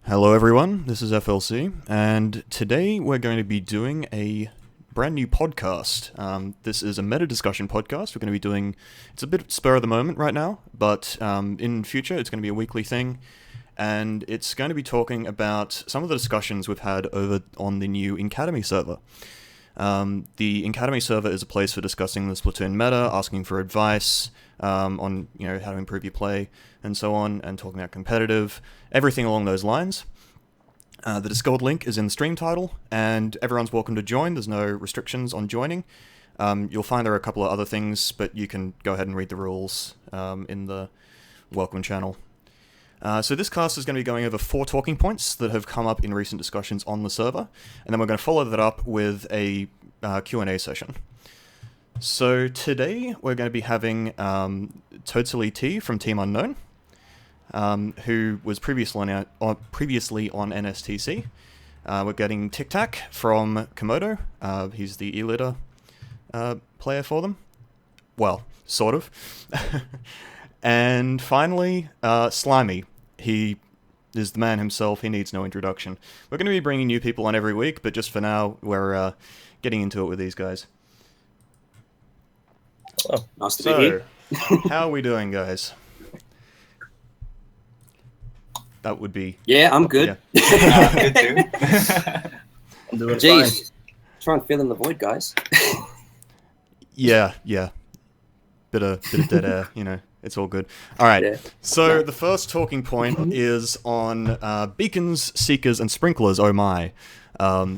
Hello everyone, this is FLC, and today we're going to be doing a brand new podcast. This is a meta-discussion podcast. We're going to be doing, it's a bit spur of the moment right now, but in future it's going to be a weekly thing, and it's going to be talking about some of the discussions we've had over on the new Academy server. The Academy server is a place for discussing the Splatoon meta, asking for advice on how to improve your play and so on, and talking about competitive, everything along those lines. The Discord link is in the stream title, and everyone's welcome to join. There's no restrictions on joining. You'll find there are a couple of other things, but you can go ahead and read the rules in the welcome channel. So this cast is going to be going over 4 talking points that have come up in recent discussions on the server, and then we're going to follow that up with a Q&A session. So today we're going to be having Toadsili T from Team Unknown, who was previously on NSTC. We're getting Tictac from Komodo. He's the E-Litre player for them. Well, sort of. And finally, Slimy. He is the man himself. He needs no introduction. We're going to be bringing new people on every week, but just for now, we're getting into it with these guys. Oh, nice to be here. How are we doing, guys? That would be... Yeah, I'm good. Yeah. Good too. I'm doing fine. Try and fill in the void, guys. Yeah. Bit of dead air, it's all good. All right, yeah. So the first talking point is on Beakons, Seekers, and Sprinklers, oh my.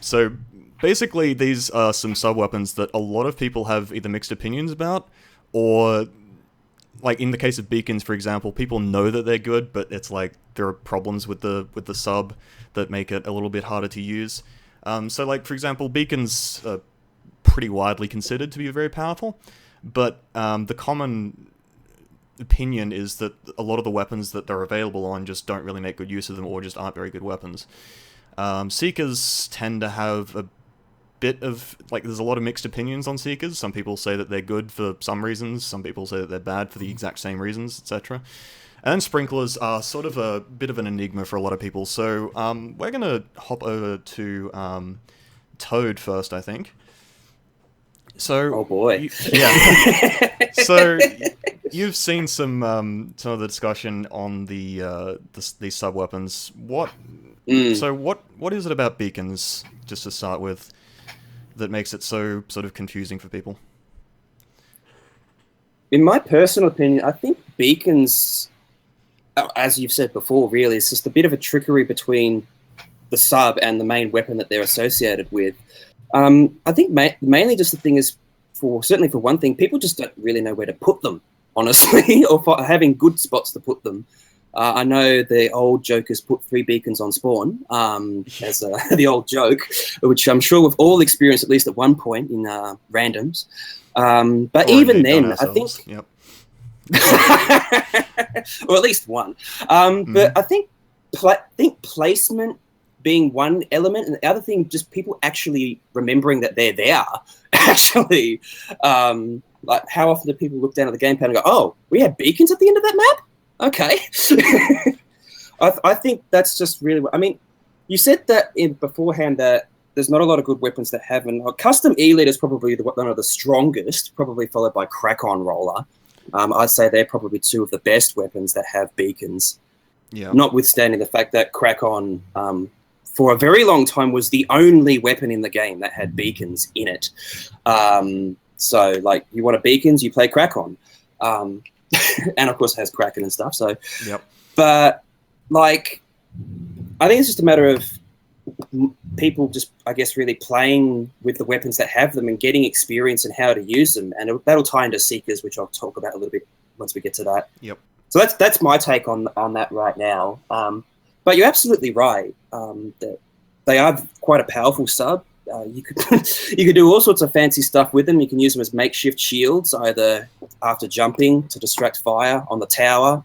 So basically these are some sub-weapons that a lot of people have either mixed opinions about, or... like in the case of Beakons, for example, people know that they're good, but it's like there are problems with the sub that make it a little bit harder to use. So like, for example, Beakons are pretty widely considered to be very powerful, but the common opinion is that a lot of the weapons that they're available on just don't really make good use of them, or just aren't very good weapons. Seekers tend to have a bit of, there's a lot of mixed opinions on Seekers. Some people say that they're good for some reasons, some people say that they're bad for the exact same reasons, etc. And Sprinklers are sort of a bit of an enigma for a lot of people, so we're going to hop over to Toad first, I think. So, oh boy. Yeah. So, you've seen some of the discussion on these sub-weapons. So what is it about Beakons, just to start with, that makes it so sort of confusing for people? In my personal opinion, I think Beakons, as you've said before, really, it's just a bit of a trickery between the sub and the main weapon that they're associated with. I think mainly just the thing is, certainly for one thing, people just don't really know where to put them, honestly, or for having good spots to put them. I know the old jokers put 3 beacons on spawn as the old joke, which I'm sure we've all experienced at least at one point in randoms. But or even then, I think... Yep. or at least one. But I think placement being one element, and the other thing, just people actually remembering that they're there. Actually, like how often do people look down at the gamepad and go, "Oh, we had beacons at the end of that map? Okay." I think that's just really... I mean, you said that beforehand that there's not a lot of good weapons that have them. Custom E-Litre is probably one of the strongest, probably followed by Crack-On Roller. I'd say they're probably 2 of the best weapons that have beacons. Yeah. Notwithstanding the fact that Crack-On, for a very long time, was the only weapon in the game that had beacons in it. So, like, you want a beacons, you play Crack-On. And, of course, it has Kraken and stuff. So, yep. But, like, I think it's just a matter of people just, I guess, really playing with the weapons that have them and getting experience in how to use them. And that'll tie into Seekers, which I'll talk about a little bit once we get to that. Yep. So that's my take on that right now. But you're absolutely right that they are quite a powerful sub. You could do all sorts of fancy stuff with them. You can use them as makeshift shields, either after jumping to distract fire on the tower.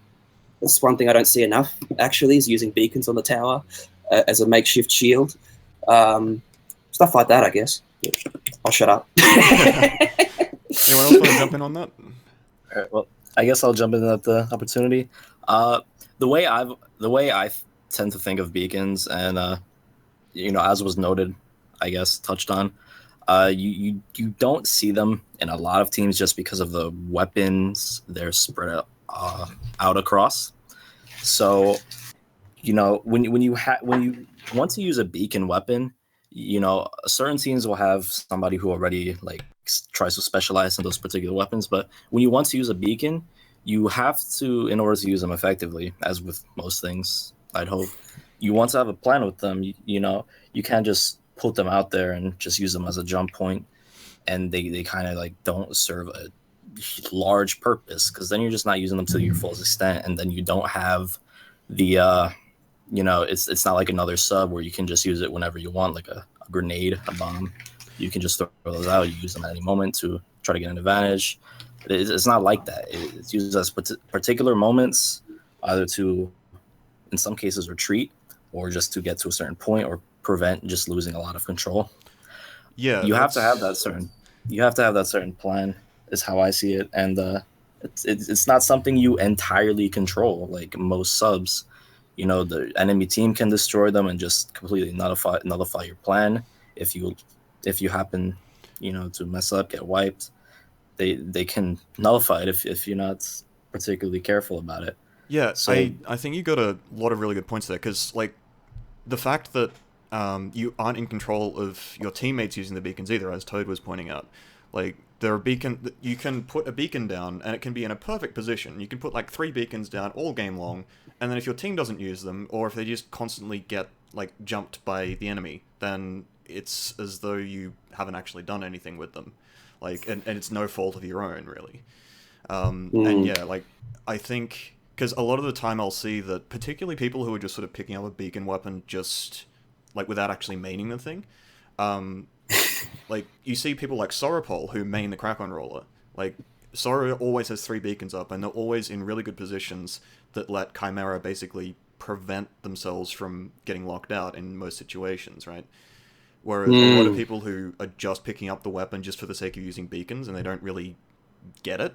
That's one thing I don't see enough, actually, is using beacons on the tower as a makeshift shield. Stuff like that, I guess. Yeah. I'll shut up. Anyone else want to jump in on that? All right, well, I guess I'll jump in at the opportunity. The way I tend to think of beacons, and as was noted, I guess touched on, you don't see them in a lot of teams just because of the weapons they're spread out across. So when you want to use a beacon weapon, certain teams will have somebody who already like tries to specialize in those particular weapons. But when you want to use a beacon, you have to, in order to use them effectively, as with most things, I'd hope, you want to have a plan with them. You can't just put them out there and just use them as a jump point, and they kind of like don't serve a large purpose, because then you're just not using them to your full extent, and then you don't have the it's not like another sub where you can just use it whenever you want, like a grenade, a bomb. You can just throw those out. You use them at any moment to try to get an advantage. It's not like that. It's used as particular moments, either to, in some cases, retreat, or just to get to a certain point, or prevent just losing a lot of control. Yeah, you have to have that certain plan, is how I see it, and it's not something you entirely control like most subs. The enemy team can destroy them and just completely nullify your plan if you happen to mess up, get wiped. They can nullify it if you're not particularly careful about it. Yeah, so I think you got a lot of really good points there, because like the fact that you aren't in control of your teammates using the beacons either, as Toad was pointing out. Like, you can put a beacon down, and it can be in a perfect position. You can put like 3 beacons down all game long, and then if your team doesn't use them, or if they just constantly get like jumped by the enemy, then it's as though you haven't actually done anything with them. Like, and it's no fault of your own, really. And yeah, like, I think, because a lot of the time I'll see that, particularly people who are just sort of picking up a beacon weapon just like without actually maining the thing, like, you see people like Sauropol who main the Crack-On Roller. Like, Sora always has 3 beacons up, and they're always in really good positions that let Chimera basically prevent themselves from getting locked out in most situations, right? Whereas a lot of people who are just picking up the weapon just for the sake of using beacons, and they don't really get it,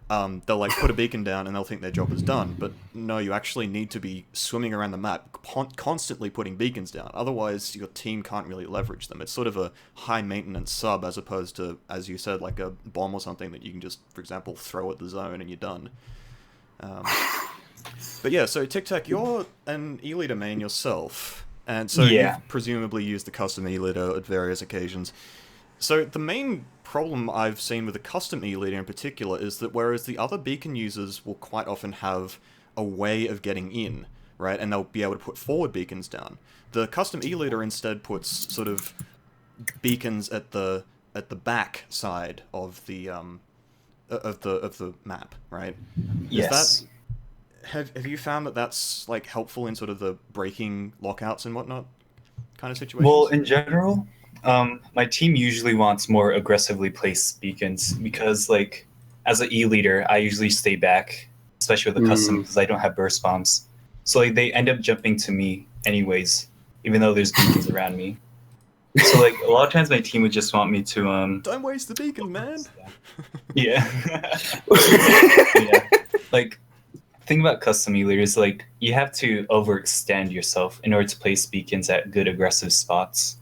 they'll like put a beacon down and they'll think their job is done. But no, you actually need to be swimming around the map, constantly putting beacons down. Otherwise, your team can't really leverage them. It's sort of a high maintenance sub, as opposed to, as you said, like a bomb or something that you can just, for example, throw at the zone and you're done. But yeah, so Tictac, you're an E-Litre main yourself, and so you've presumably used the custom E-Litre at various occasions. So the main problem I've seen with the custom E-Litre in particular is that whereas the other beacon users will quite often have a way of getting in, right, and they'll be able to put forward beacons down, the custom E-Litre instead puts sort of beacons at the back side of the map, right? Yes. Have you found that that's like helpful in sort of the breaking lockouts and whatnot kind of situations? Well, in general, my team usually wants more aggressively placed beacons because, like, as an E-Litre, I usually stay back, especially with the custom, because I don't have burst bombs. So like, they end up jumping to me anyways, even though there's beacons around me. So like, a lot of times my team would just want me to don't waste the beacon, man. Yeah. Yeah. Like, the thing about custom E-Liters is like you have to overextend yourself in order to place beacons at good aggressive spots.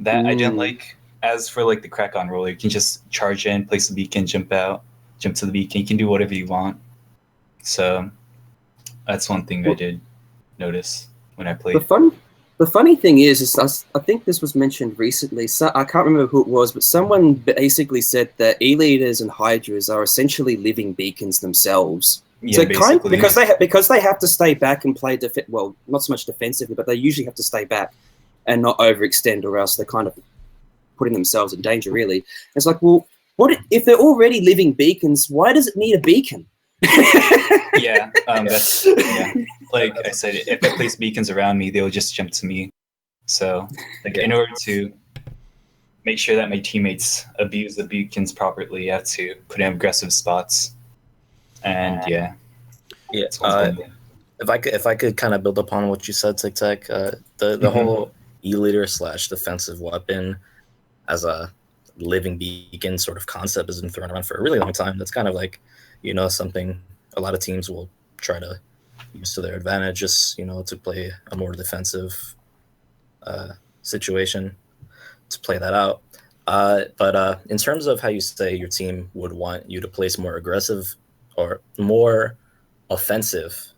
That I didn't like. As for like the Crack-On Roller, you can just charge in, place the beacon, jump out, jump to the beacon. You can do whatever you want. So that's one thing I did notice when I played. The funny thing is I think this was mentioned recently. So I can't remember who it was, but someone basically said that E-Liters and Hydras are essentially living beacons themselves. Yeah, so basically. Because they have to stay back and play well, not so much defensively, but they usually have to stay back and not overextend, or else they're kind of putting themselves in danger, really. And it's like, well, what if they're already living beacons? Why does it need a beacon? Yeah. Like I said, if I place beacons around me, they'll just jump to me. So, like, in order to make sure that my teammates abuse the beacons properly, you have to put in aggressive spots. And if I could kind of build upon what you said, Tictac, the whole E-Litre / defensive weapon as a living beacon sort of concept has been thrown around for a really long time. That's kind of like, something a lot of teams will try to use to their advantage, just to play a more defensive situation to play that out. But in terms of how you say your team would want you to place more aggressive or more offensive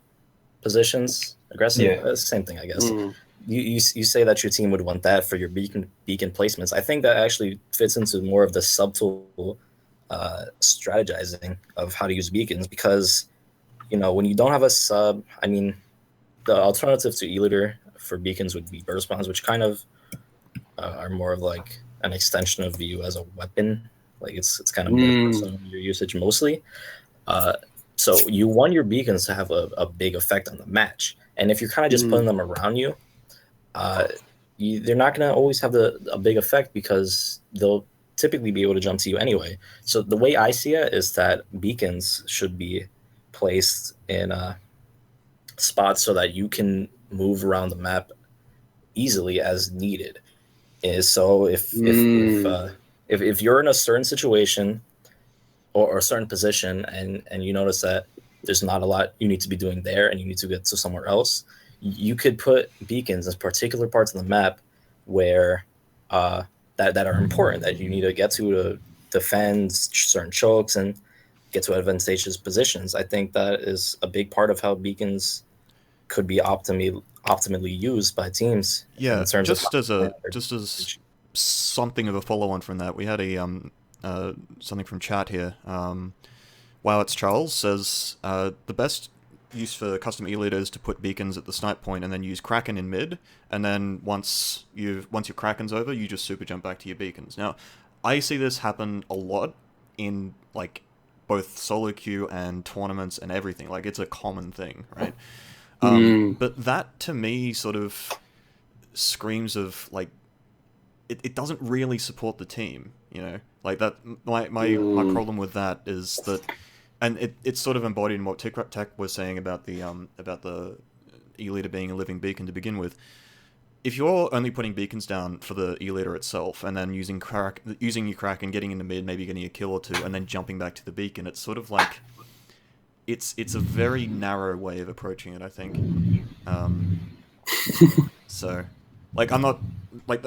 positions, aggressive, same thing, I guess. You say that your team would want that for your beacon placements. I think that actually fits into more of the subtle strategizing of how to use beacons, because when you don't have a sub, I mean, the alternative to E-Litre for beacons would be burst bombs, which kind of are more of like an extension of you as a weapon. Like it's kind of more personal in your usage mostly. So you want your beacons to have a big effect on the match, and if you're kind of just putting them around you, they're not going to always have a big effect because they'll typically be able to jump to you anyway. So the way I see it is that beacons should be placed in spots so that you can move around the map easily as needed. So if you're in a certain situation or a certain position and you notice that there's not a lot you need to be doing there and you need to get to somewhere else, you could put beacons in particular parts of the map where that are important, that you need to get to defend certain chokes and get to advantageous positions. I think that is a big part of how beacons could be optimally used by teams. Yeah, in terms just of as something of a follow-on from that, we had a something from chat here. Wow, it's Charles says the best use for custom E-Litre is to put beacons at the snipe point and then use Kraken in mid, and then once your Kraken's over, you just super jump back to your beacons. Now, I see this happen a lot in like both solo queue and tournaments and everything. Like it's a common thing, right? But that to me sort of screams of like it doesn't really support the team, like that. My problem with that is that. And it's sort of embodied in what Tictac was saying about the E-Litre being a living beacon to begin with. If you're only putting beacons down for the E-Litre itself, and then using your Kraken, getting into mid, maybe getting a kill or two, and then jumping back to the beacon, it's sort of like it's a very narrow way of approaching it, I think. So, like, I'm not like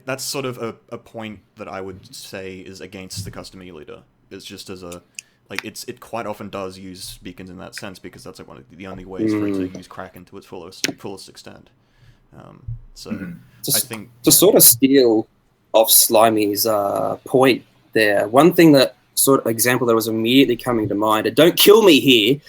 that's sort of a point that I would say is against the custom E-Litre. It's just as a like it quite often does use beacons in that sense because that's like one of the only ways for it to use Kraken to its fullest extent. I think to sort of steal off Slimy's point there, one thing that sort of example that was immediately coming to mind, and don't kill me here,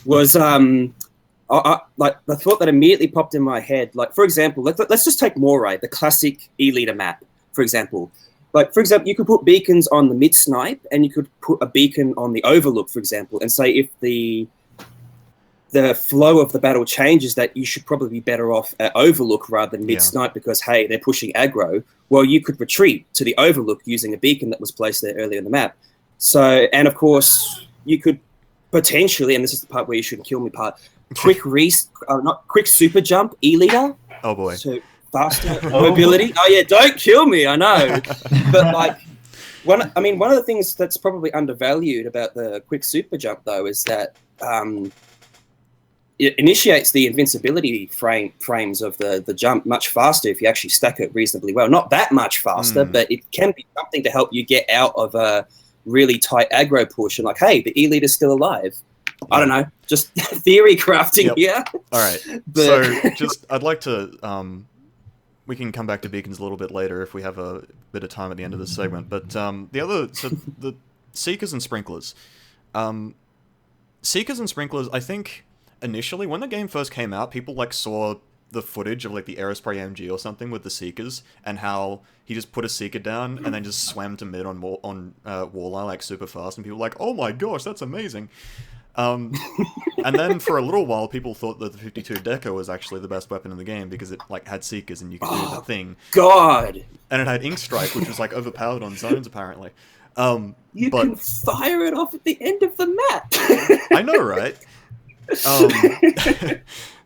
was like the thought that immediately popped in my head. Like for example, let's just take Moray, the classic E-Litre map, for example. Like, for example, you could put beacons on the mid-snipe and you could put a beacon on the overlook, for example, and say if the flow of the battle changes that you should probably be better off at overlook rather than mid-snipe because, hey, they're pushing aggro. Well, you could retreat to the overlook using a beacon that was placed there earlier in the map. So, and of course, you could potentially, and this is the part where you shouldn't kill me part, quick super jump E-Litre. Oh, boy. So, faster mobility. Oh yeah, don't kill me. I know, but like one of the things that's probably undervalued about the quick super jump though is that it initiates the invincibility frames of the jump much faster if you actually stack it reasonably well. Not that much faster, but it can be something to help you get out of a really tight aggro portion. Like, hey, the E-Litre is still alive. I don't know, just theory crafting here. All right. So I'd like to. We can come back to beacons a little bit later if we have a bit of time at the end of this segment. But the Seekers and Sprinklers. Seekers and Sprinklers, I think, initially, when the game first came out, people, like, saw the footage of, like, the Aerospray MG or something with the Seekers, and how he just put a Seeker down and then just swam to mid on Walleye, like, super fast, and people were like, oh my gosh, that's amazing. And then for a little while, people thought that the 52 Deco was actually the best weapon in the game because it like had Seekers and you could do the thing. God! And it had Ink Strike, which was like overpowered on zones apparently. You can fire it off at the end of the map. I know, right?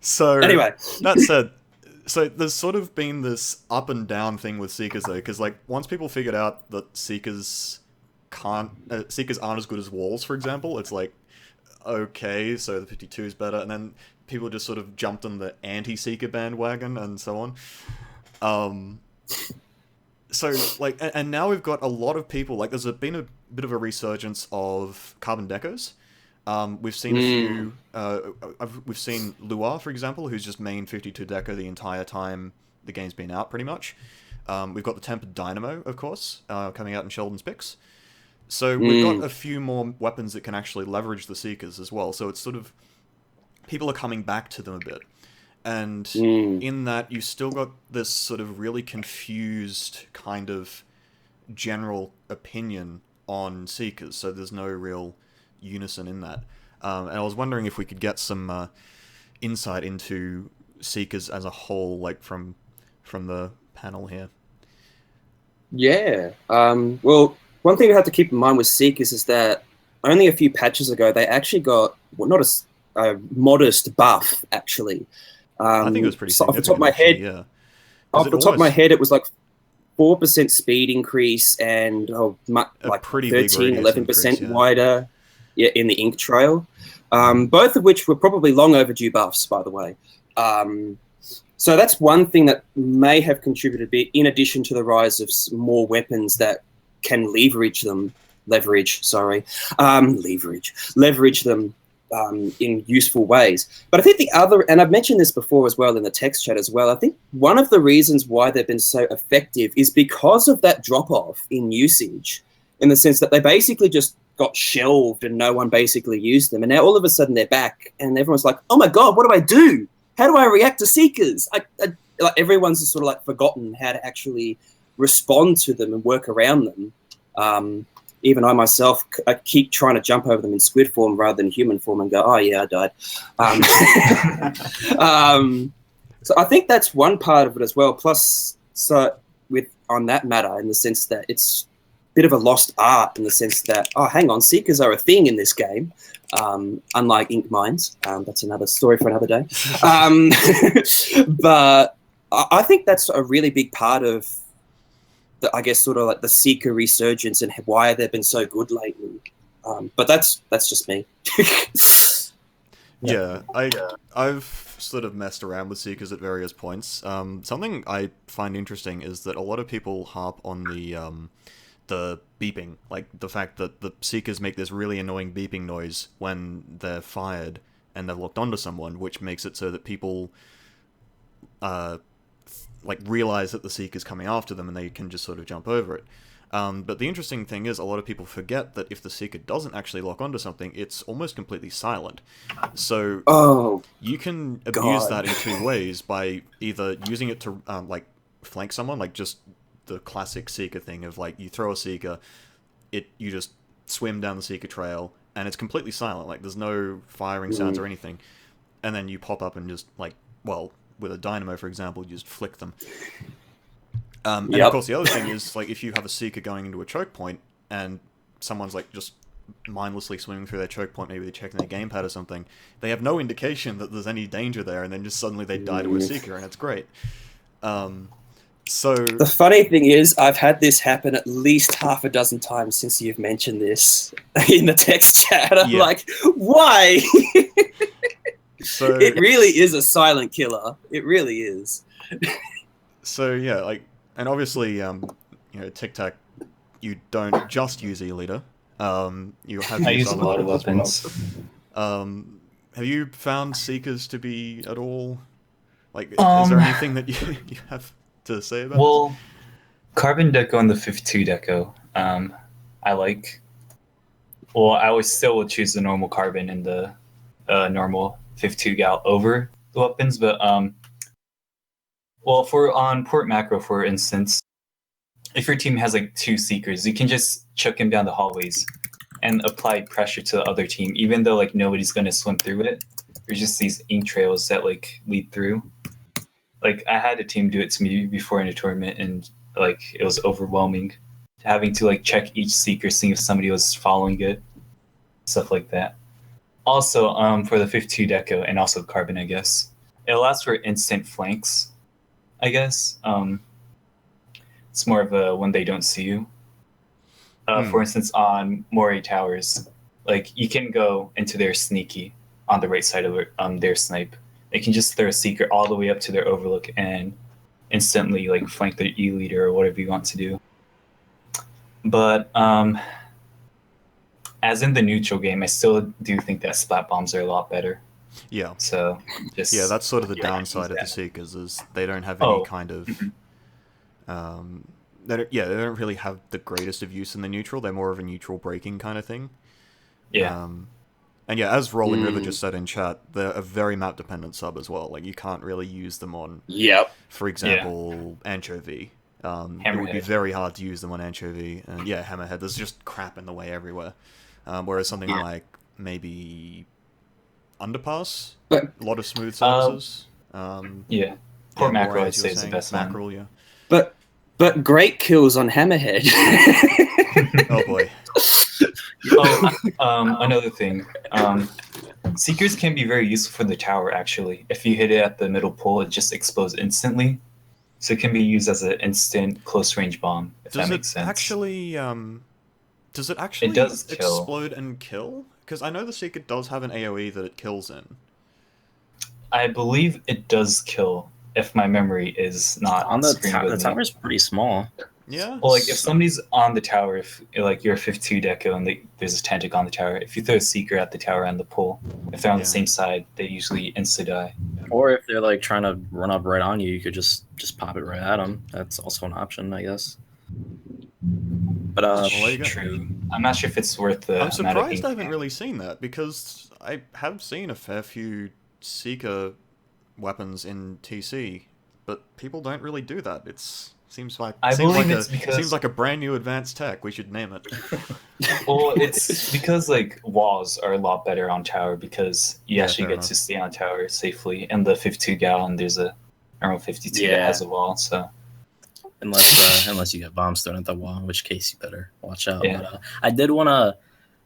So anyway, that said, so there's sort of been this up and down thing with Seekers though, because like once people figured out that Seekers aren't as good as walls, for example, it's like okay, so the 52 is better, and then people just sort of jumped on the anti-Seeker bandwagon and so on. So, like, and now we've got a lot of people, like, there's been a bit of a resurgence of carbon decos. We've seen a few, we've seen Luar, for example, who's just main 52 deco the entire time the game's been out, pretty much. We've got the Tempered Dynamo, of course, coming out in Sheldon's picks. So we've got a few more weapons that can actually leverage the Seekers as well. So it's sort of, people are coming back to them a bit. And in that, you've still got this sort of really confused kind of general opinion on Seekers. So there's no real unison in that. And I was wondering if we could get some insight into Seekers as a whole, like from the panel here. Yeah. Well, one thing we have to keep in mind with Seekers is that only a few patches ago, they actually got, well, not a modest buff, actually. I think it was pretty significant. Off the top of my head, yeah. Off the top of my head, it was like 4% speed increase and like pretty 13, big 11% wider in the ink trail. Both of which were probably long overdue buffs, by the way. So that's one thing that may have contributed a bit, in addition to the rise of more weapons that can leverage them in useful ways. But I think the other, and I've mentioned this before as well in the text chat as well, I think one of the reasons why they've been so effective is because of that drop-off in usage, in the sense that they basically just got shelved and no one basically used them. And now all of a sudden they're back and everyone's like, oh my God, what do I do? How do I react to Seekers? Like everyone's just sort of like forgotten how to actually respond to them and work around them. Even I myself, I keep trying to jump over them in squid form rather than human form and go, oh yeah, I died. So I think that's one part of it as well. Plus, so on that matter, in the sense that it's a bit of a lost art, in the sense that, oh, hang on, Seekers are a thing in this game, unlike ink mines. That's another story for another day. But I think that's a really big part of I guess sort of like the Seeker resurgence and why they've been so good lately. But that's just me. Yeah, I've sort of messed around with Seekers at various points. Something I find interesting is that a lot of people harp on the beeping, like the fact that the Seekers make this really annoying beeping noise when they're fired and they're locked onto someone, which makes it so that people like realize that the Seeker's coming after them and they can just sort of jump over it. But the interesting thing is a lot of people forget that if the Seeker doesn't actually lock onto something, it's almost completely silent. So you can abuse that in two ways, by either using it to like flank someone, like just the classic Seeker thing of like you throw a Seeker, you just swim down the Seeker trail and it's completely silent, like there's no firing sounds or anything, and then you pop up and just like, well, with a dynamo, for example, you just flick them. And of course, the other thing is, like, if you have a Seeker going into a choke point and someone's like just mindlessly swimming through their choke point, maybe they're checking their gamepad or something, they have no indication that there's any danger there, and then just suddenly they die to a Seeker, and it's great. So the funny thing is, I've had this happen at least half a dozen times since you've mentioned this in the text chat. I'm like, why? So it really is a silent killer. It really is. So yeah, like, and obviously, you know, Tictac, you don't just use E-Litre. You have I use a lot of weapons. Well. Have you found Seekers to be at all like? Is there anything that you have to say about? Well, Carbon Deco and the 52 Deco, I like. Well, I always still would choose the normal Carbon and the normal 52 gal over the weapons, but well, on Port Macro, for instance, if your team has like two Seekers, you can just chuck him down the hallways and apply pressure to the other team, even though like nobody's gonna swim through it. There's just these ink trails that like lead through. Like I had a team do it to me before in a tournament, and like it was overwhelming, having to like check each Seeker, seeing if somebody was following it, stuff like that. Also, for the 52 Deco and also Carbon, I guess, it allows for instant flanks, I guess. It's more of a when they don't see you. For instance, on Moray Towers, Like you can go into their sneaky on the right side of their snipe. They can just throw a Seeker all the way up to their overlook and instantly like flank their E-Litre or whatever you want to do. But as in the neutral game, I still do think that splat bombs are a lot better. Yeah. So just that's sort of the downside of the Seekers, is they don't have any kind of they don't really have the greatest of use in the neutral. They're more of a neutral breaking kind of thing. Yeah. And yeah, as Rolling River just said in chat, they're a very map dependent sub as well. Like you can't really use them on, for example, Anchovy. It would be very hard to use them on Anchovy. And yeah, Hammerhead, there's just crap in the way everywhere. Whereas something like maybe Underpass, a lot of smooth surfaces. Poor Mackerel, I'd say, is the best Mackerel, one. But great kills on Hammerhead. Oh boy. Another thing. Seekers can be very useful for the tower, actually. If you hit it at the middle pole, it just explodes instantly. So it can be used as an instant close-range bomb, if that makes sense. Does it actually does explode and kill? Because I know the Seeker does have an AoE that it kills in. I believe it does kill, if my memory is not on the tower. The tower's pretty small. Yeah. Well, like if somebody's on the tower, if like you're a 5-2 deco and there's a Tantic on the tower, if you throw a Seeker at the tower and the pole, if they're on the same side, they usually insta die. Or if they're like trying to run up right on you, you could just pop it right at them. That's also an option, I guess. But true. I'm not sure if it's worth the. I'm surprised I haven't really seen that, because I have seen a fair few Seeker weapons in TC, but people don't really do that. Seems like a brand new advanced tech. We should name it. Well, it's because like walls are a lot better on tower, because you actually get to stay on tower safely. And the 52 gallon, there's a Emerald 52 that has a wall. So unless you get bombs thrown at the wall, in which case you better watch out. Yeah. But I did want to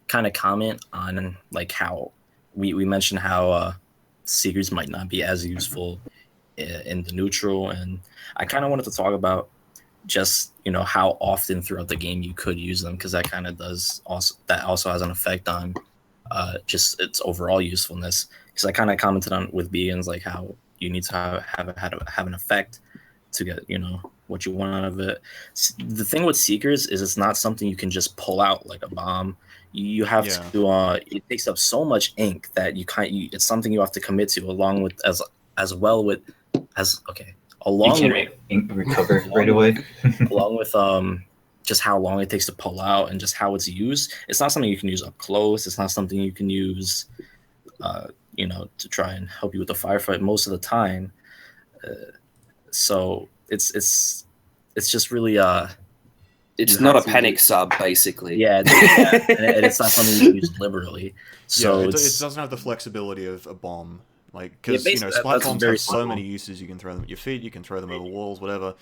kind of comment on like how we mentioned how Seekers might not be as useful in the neutral, and I kind of wanted to talk about just how often throughout the game you could use them, because that kind of also has an effect on just its overall usefulness. Because I kind of commented on with Beakons like how you need to have an effect to get what you want out of it. The thing with Seekers is it's not something you can just pull out like a bomb. You have to. It takes up so much ink that it's something you have to commit to, along with recover right away. Along with just how long it takes to pull out and just how it's used. It's not something you can use up close. It's not something you can use, to try and help you with the firefight most of the time. So it's just really it's not a panic sub, basically. Yeah, and it's not something you can use liberally. So it doesn't have the flexibility of a bomb. Like, because splat bombs have so many uses. You can throw them at your feet, you can throw them over walls, whatever.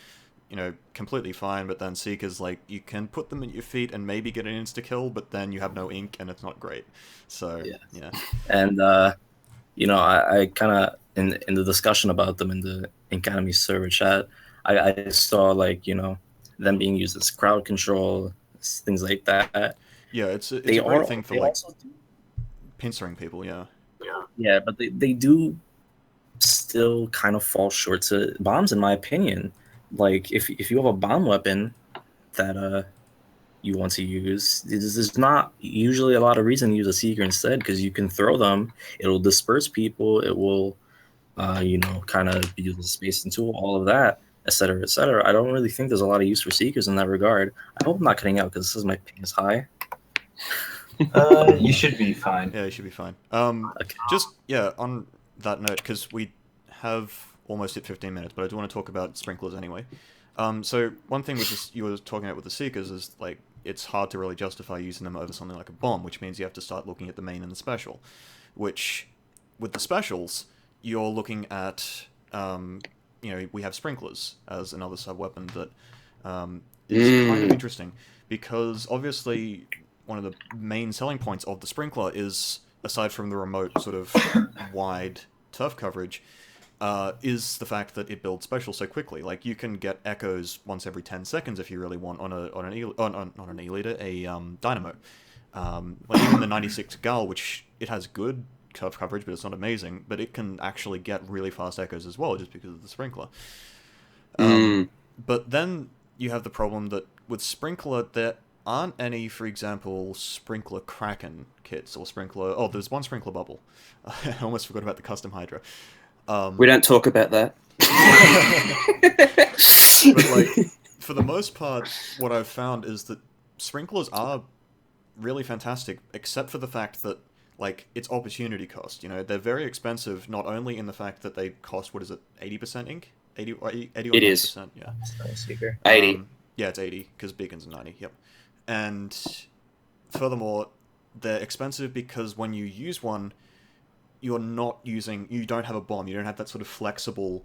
Completely fine. But then Seekers, like, you can put them at your feet and maybe get an insta kill, but then you have no ink and it's not great. So yeah. And I kind of in the discussion about them in the Academy server chat, I saw like them being used as crowd control, things like that. Yeah, it's a great thing for like pincering people. Yeah, but they do still kind of fall short to bombs, in my opinion. Like, if you have a bomb weapon that you want to use, there's not usually a lot of reason to use a Seeker instead, because you can throw them, it'll disperse people, it will, kind of be used as a spacing tool, all of that, etc., etc. I don't really think there's a lot of use for Seekers in that regard. I hope I'm not cutting out, because this is my ping is high. You should be fine. Yeah, you should be fine. Just on that note, because we have almost hit 15 minutes, but I do want to talk about sprinklers anyway. So one thing you were talking about with the Seekers is like it's hard to really justify using them over something like a bomb, which means you have to start looking at the main and the special. Which, with the specials, you're looking at we have sprinklers as another sub weapon that is kind of interesting, because obviously one of the main selling points of the sprinkler is, aside from the remote sort of wide turf coverage, is the fact that it builds special so quickly. Like, you can get echoes once every 10 seconds if you really want on a Dynamo. Like even the 96 Gal, which it has good turf coverage, but it's not amazing, but it can actually get really fast echoes as well, just because of the sprinkler. But then you have the problem that with sprinkler, there aren't any, for example, sprinkler Kraken kits or sprinkler. Oh, there's one sprinkler bubble. I almost forgot about the custom Hydra. We don't talk about that. But like, for the most part, what I've found is that sprinklers are really fantastic, except for the fact that, like, it's opportunity cost. You know, they're very expensive, not only in the fact that they cost, what is it, 80% ink? 80 or 90%? It is. Yeah. 80. Yeah, it's 80, because Beakons are 90, yep. And furthermore, they're expensive because when you use one, you don't have a bomb, you don't have that sort of flexible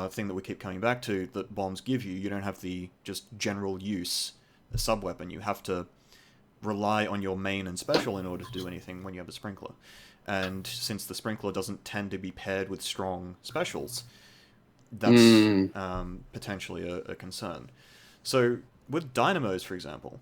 thing that we keep coming back to that bombs give you. You don't have the just general use sub-weapon. You have to rely on your main and special in order to do anything when you have a sprinkler. And since the sprinkler doesn't tend to be paired with strong specials, that's potentially a concern. So with dynamos, for example,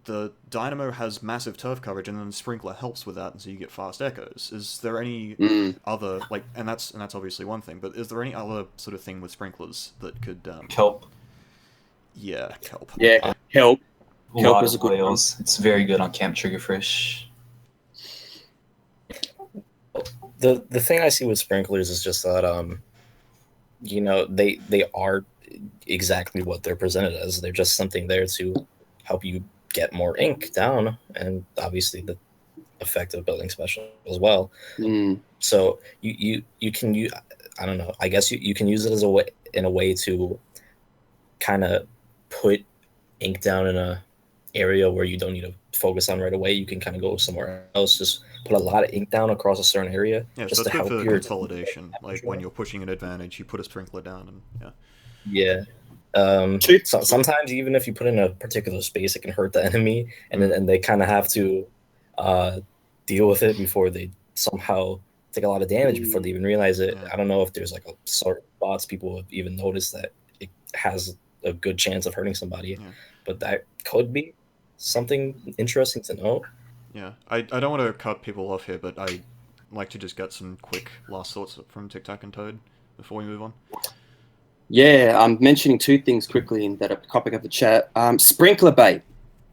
the dynamo has massive turf coverage, and then the sprinkler helps with that, and so you get fast echoes. Is there any other, like, and that's obviously one thing, but is there any other sort of thing with sprinklers that could Kelp. Yeah, help. A lot of whales. It's very good on Camp Triggerfish. The thing I see with sprinklers is just that you know, they are exactly what they're presented as. They're just something there to help you get more ink down, and obviously the effect of building special as well. So you can use, I don't know, I guess you can use it as a way to kind of put ink down in a area where you don't need to focus on right away. You can kind of go somewhere else, just put a lot of ink down across a certain area. Yeah, just so it's to good help for your consolidation. Like when you're pushing an advantage, you put a sprinkler down, and so sometimes even if you put in a particular space, it can hurt the enemy, and they kind of have to deal with it before they somehow take a lot of damage before they even realize it. I don't know if there's like a sort of spots people have even noticed that it has a good chance of hurting somebody, but that could be something interesting to know. Yeah, I don't want to cut people off here, but I'd like to just get some quick last thoughts from Tictac and Toad before we move on. Yeah, I'm mentioning two things quickly in that topic of the chat. Sprinkler bait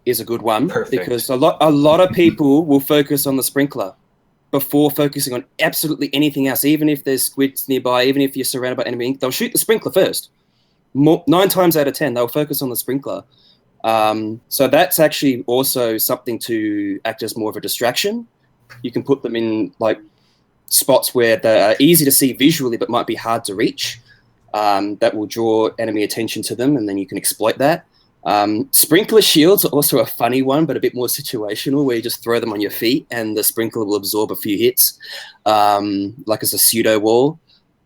is a good one. Because a lot of people will focus on the sprinkler before focusing on absolutely anything else. Even if there's squids nearby, even if you're surrounded by enemy ink, they'll shoot the sprinkler first. 9 times out of 10, they'll focus on the sprinkler. So that's actually also something to act as more of a distraction. You can put them in like spots where they're easy to see visually but might be hard to reach. That will draw enemy attention to them, and then you can exploit that. Sprinkler shields are also a funny one, but a bit more situational, where you just throw them on your feet and the sprinkler will absorb a few hits, like as a pseudo wall.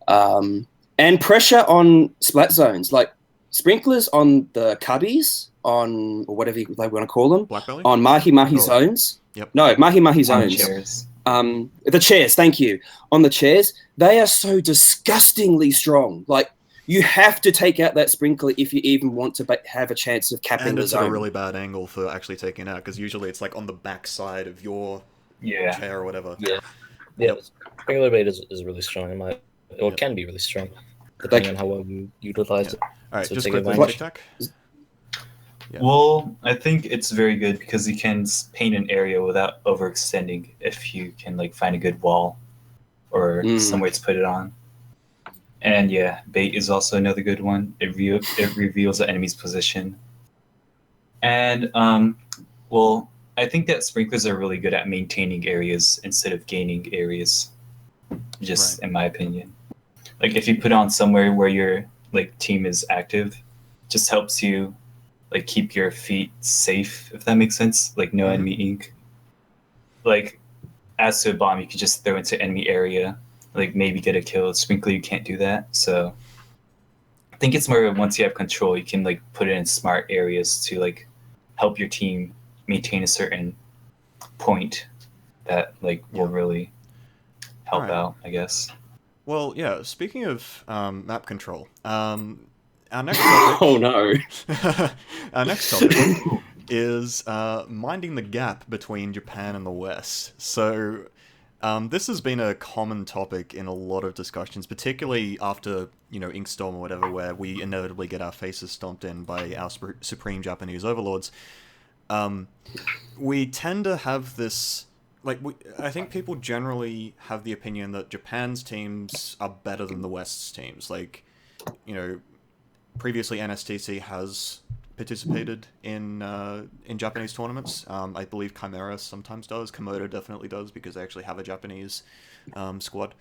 And pressure on splat zones, like sprinklers on the cubbies, or whatever they want to call them, Blackbelly? on mahi zones. Yep. No, mahi zones. Chairs. The chairs, thank you. On the chairs, they are so disgustingly strong. Like, you have to take out that sprinkler if you even want to have a chance of capping the zone. And it's at a really bad angle for actually taking it out, because usually it's like on the back side of your chair or whatever. Yeah. Sprinkler bait is really strong. It can be really strong, depending on how well you utilize it. All right, So just take quickly, advantage. Tic-Tac. Yeah. Well, I think it's very good because you can paint an area without overextending if you can like find a good wall or somewhere to put it on. And yeah, bait is also another good one. It reveals the enemy's position. And well, I think that sprinklers are really good at maintaining areas instead of gaining areas. Just in my opinion, like if you put on somewhere where your like team is active, just helps you like keep your feet safe, if that makes sense. Like no enemy ink. Like as to a bomb, you could just throw into enemy area, like maybe get a kill. Sprinkler, you can't do that. So I think it's more once you have control, you can like put it in smart areas to like help your team maintain a certain point that like will really help out, I guess. Well, yeah, speaking of map control, our next topic... Oh, no. Our next topic is minding the gap between Japan and the West. So this has been a common topic in a lot of discussions, particularly after, Inkstorm or whatever, where we inevitably get our faces stomped in by our supreme Japanese overlords. We tend to have this, I think people generally have the opinion that Japan's teams are better than the West's teams. Previously NSTC has participated in Japanese tournaments. I believe Chimera sometimes does. Komodo definitely does, because they actually have a Japanese squad.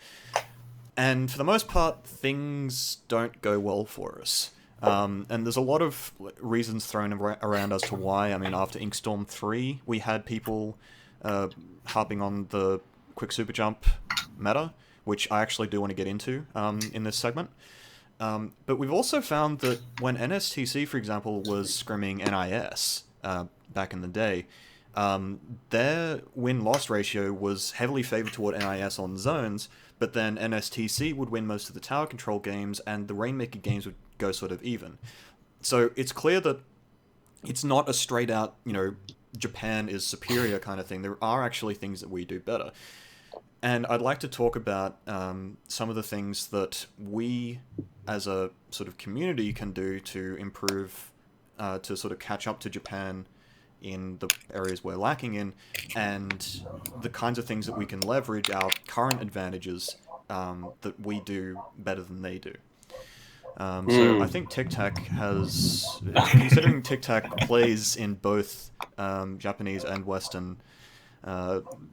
And for the most part, things don't go well for us. And there's a lot of reasons thrown around as to why. I mean, after Inkstorm 3, we had people harping on the quick super jump meta, which I actually do want to get into in this segment. But we've also found that when NSTC, for example, was scrimming NIS back in the day, their win-loss ratio was heavily favored toward NIS on zones, but then NSTC would win most of the tower control games, and the Rainmaker games would go sort of even. So it's clear that it's not a straight-out, Japan is superior kind of thing. There are actually things that we do better. And I'd like to talk about some of the things that we, as a sort of community, can do to improve, to sort of catch up to Japan in the areas we're lacking in, and the kinds of things that we can leverage our current advantages that we do better than they do. So I think Tictac has, considering Tictac plays in both Japanese and Western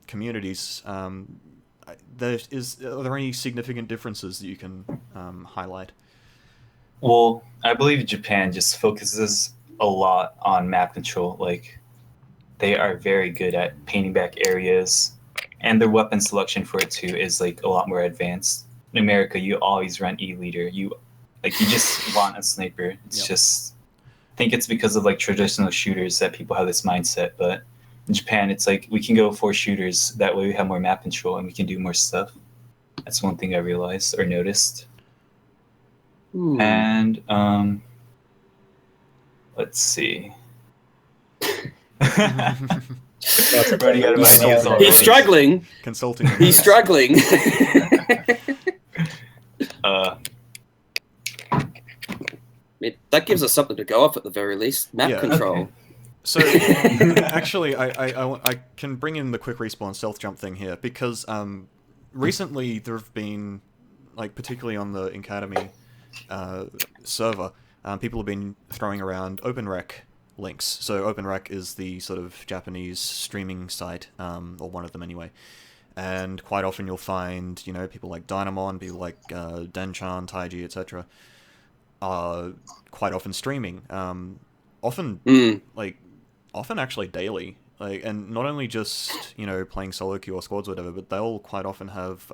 communities, are there any significant differences that you can highlight? Well, I believe Japan just focuses a lot on map control. They are very good at painting back areas, and their weapon selection for it too is a lot more advanced. In America, you always run E-Litre. You just want a sniper. It's just, I think it's because of traditional shooters that people have this mindset. But in Japan, it's we can go for shooters. That way we have more map control and we can do more stuff. That's one thing I realized or noticed. And let's see. He's struggling. Consulting. He's struggling. That gives us something to go off at the very least. Map control. Okay. So, actually, I can bring in the quick respawn stealth jump thing here, because recently there have been, particularly on the Academy server, people have been throwing around OpenRec links. So OpenRec is the sort of Japanese streaming site, or one of them anyway. And quite often you'll find, people like Dynamon, people like Denchan, Taiji, etc. are quite often streaming. Often actually daily. And not only just, playing solo queue or squads or whatever, but they'll quite often have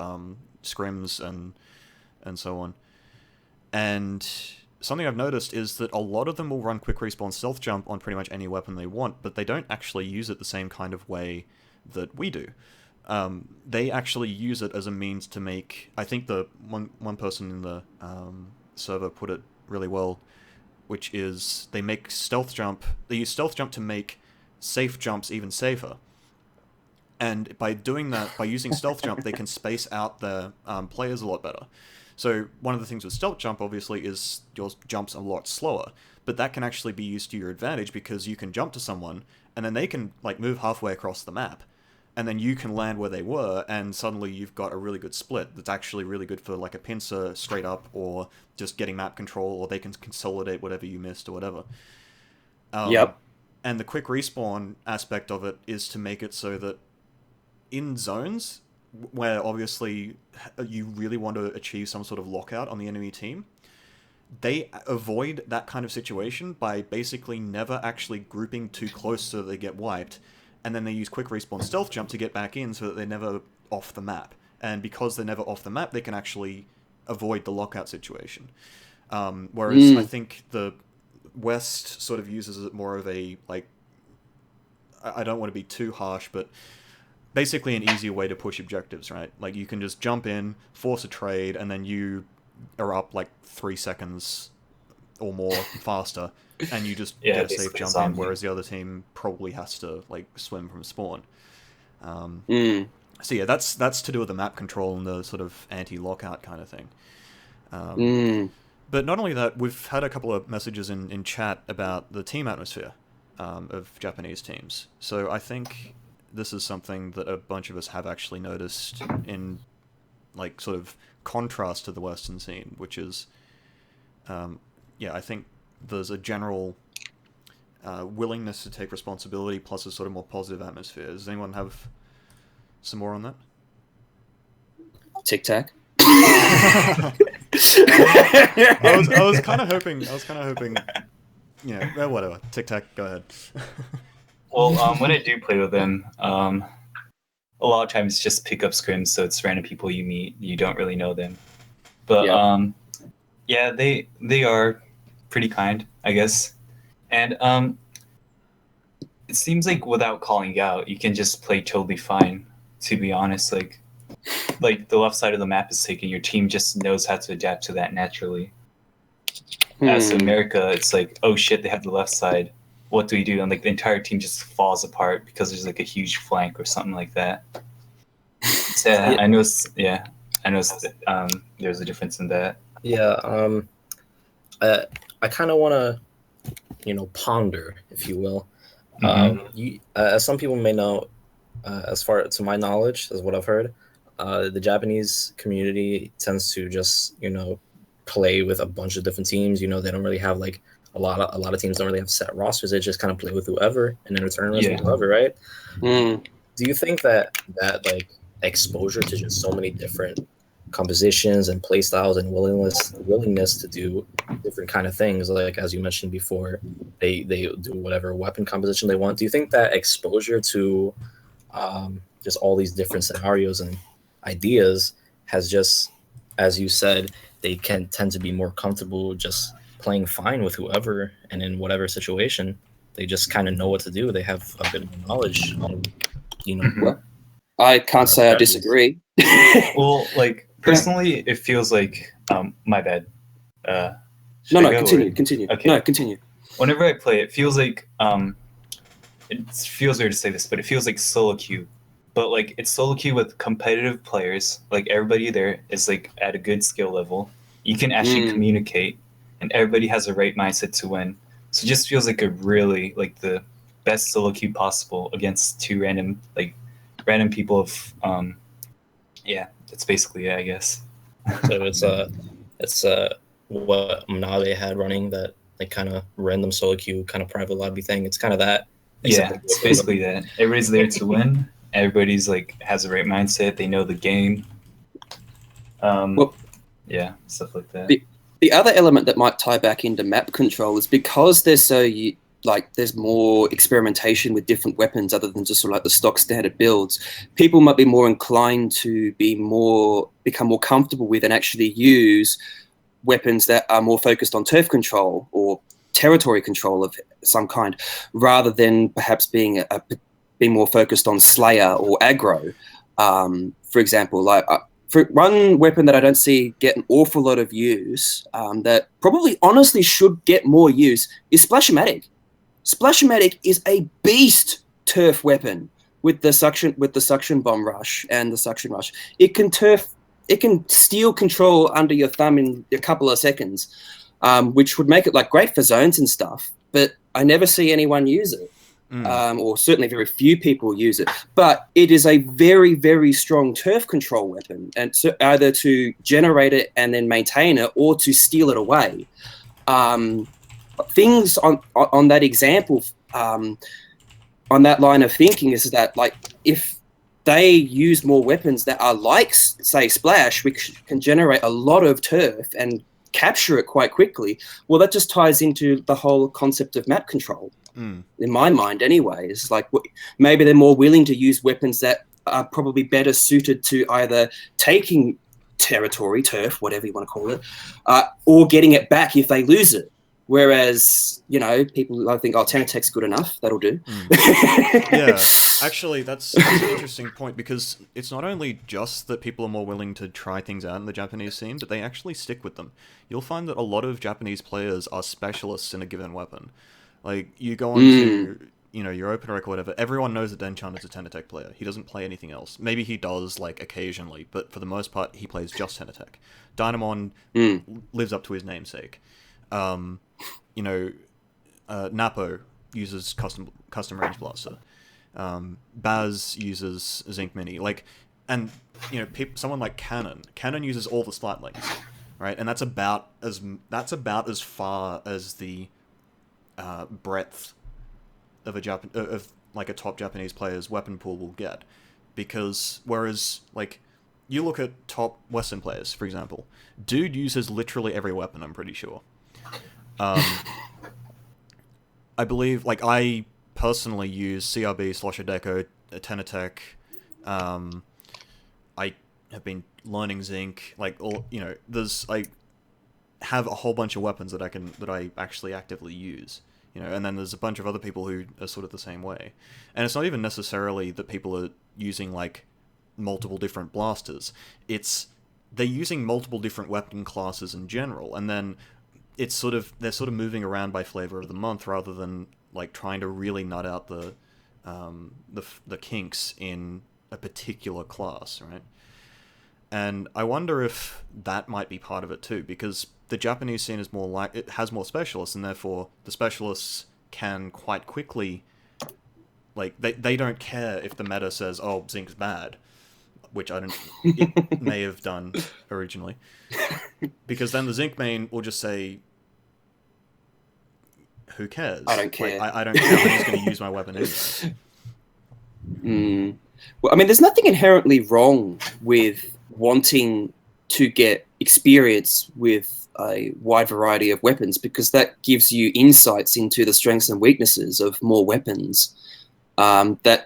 scrims and so on. And something I've noticed is that a lot of them will run quick respawn stealth jump on pretty much any weapon they want, but they don't actually use it the same kind of way that we do. They actually use it as a means to make, I think the one person in the server put it really well, which is they use stealth jump to make safe jumps even safer. And by doing that, by using stealth jump, they can space out their players a lot better. So one of the things with stealth jump, obviously, is your jump's a lot slower, but that can actually be used to your advantage, because you can jump to someone, and then they can move halfway across the map, and then you can land where they were, and suddenly you've got a really good split that's actually really good for a pincer straight up, or just getting map control, or they can consolidate whatever you missed or whatever. Yep. And the quick respawn aspect of it is to make it so that in zones where obviously you really want to achieve some sort of lockout on the enemy team, they avoid that kind of situation by basically never actually grouping too close so that they get wiped, and then they use quick respawn stealth jump to get back in so that they're never off the map. And because they're never off the map, they can actually avoid the lockout situation. Whereas I think the West sort of uses it more of a, I don't want to be too harsh, but basically an easier way to push objectives, right? You can just jump in, force a trade, and then you are up 3 seconds or more faster, and you just Yeah, get a safe basically jump in, zombie. whereas the other team probably has to like swim from spawn. So yeah, that's to do with the map control and the sort of anti-lockout kind of thing. But not only that, we've had a couple of messages in chat about the team atmosphere of Japanese teams. So I think this is something that a bunch of us have actually noticed in like sort of contrast to the Western scene, which is, I think there's a general willingness to take responsibility plus a sort of more positive atmosphere. Does anyone have some more on that? Tictac. I was kind of hoping. Whatever. Tic-tac. Go ahead. Well, when I do play with them, a lot of times it's just pick up scrims, so it's random people you meet. You don't really know them, but they are pretty kind, I guess. And it seems like without calling out, you can just play totally fine. To be honest, like the left side of the map is taken, your team just knows how to adapt to that naturally. As America, it's like, oh shit, they have the left side. What do we do? And like the entire team just falls apart because there's like a huge flank or something like that. So, I noticed there's a difference in that. Yeah, I kind of want to, ponder, if you will. As some people may know, as far to my knowledge, as what I've heard, the Japanese community tends to just, play with a bunch of different teams. They don't really have like a lot of teams don't really have set rosters. They just kind of play with whoever and then return with whoever, right? Do you think that like exposure to just so many different compositions and play styles and willingness to do different kind of things, like as you mentioned before, they do whatever weapon composition they want. Do you think that exposure to just all these different scenarios and ideas has just, as you said, they can tend to be more comfortable just playing fine with whoever, and in whatever situation they just kind of know what to do. They have a bit more knowledge on, Well, I can't say I disagree. Well, like personally, it feels like my bad. Continue. Okay. No, continue. Whenever I play, it feels like it feels weird to say this, but it feels like solo queue. But like it's solo queue with competitive players. Like everybody there is like at a good skill level. You can actually communicate, and everybody has the right mindset to win. So it just feels like a really like the best solo queue possible against two random people of that's basically it, I guess. So it's what Mnabe had running, that like kind of random solo queue kind of private lobby thing. It's kind of that. Yeah, it's basically that. Everybody's there to win. Everybody's like has the right mindset. They know the game. Stuff like that. The other element that might tie back into map control is because there's there's more experimentation with different weapons other than just sort of like the stock standard builds. People might be more inclined to become more comfortable with and actually use weapons that are more focused on turf control or territory control of some kind, rather than perhaps being more focused on Slayer or aggro. For example, for one weapon that I don't see get an awful lot of use, that probably honestly should get more use, is Splash-O-Matic. Splash-O-Matic is a beast turf weapon with the suction bomb rush and the suction rush. It can steal control under your thumb in a couple of seconds, which would make it like great for zones and stuff. But I never see anyone use it. Or certainly very few people use it. But it is a very, very strong turf control weapon, and so either to generate it and then maintain it, or to steal it away. Things on that example, on that line of thinking, is that like if they use more weapons that are like, say, Splash, which can generate a lot of turf and capture it quite quickly, well, that just ties into the whole concept of map control. In my mind anyway, is like maybe they're more willing to use weapons that are probably better suited to either taking territory, turf, whatever you want to call it, or getting it back if they lose it. Whereas, people, I think, Tenatec's good enough. That'll do. Yeah, actually, that's an interesting point, because it's not only just that people are more willing to try things out in the Japanese scene, but they actually stick with them. You'll find that a lot of Japanese players are specialists in a given weapon. Like, you go on to, your open rec or whatever, everyone knows that Denchan is a Tenatec player. He doesn't play anything else. Maybe he does, like, occasionally, but for the most part, he plays just Tenatec. Dynamon lives up to his namesake. Napo uses custom range blaster. Baz uses Zinc Mini. Someone like Cannon. Cannon uses all the slightlings, right? And that's about as far as the breadth of a top Japanese player's weapon pool will get. Because whereas you look at top Western players, for example, dude uses literally every weapon, I'm pretty sure. I believe, I personally use CRB, Slosher Deco, Tenatec. I have been learning Zinc. There's have a whole bunch of weapons that I actually actively use. And then there's a bunch of other people who are sort of the same way. And it's not even necessarily that people are using multiple different blasters. It's they're using multiple different weapon classes in general, and then they're sort of moving around by flavor of the month rather than trying to really nut out the kinks in a particular class, right? And I wonder if that might be part of it too, because the Japanese scene is it has more specialists, and therefore the specialists can quite quickly they don't care if the meta says, "Oh, Zinc's bad," which it may have done originally, because then the Zinc main will just say, "Who cares? I don't care. I don't care. I'm just going to use my weapon anyway." Well, I mean, there's nothing inherently wrong with wanting to get experience with a wide variety of weapons, because that gives you insights into the strengths and weaknesses of more weapons.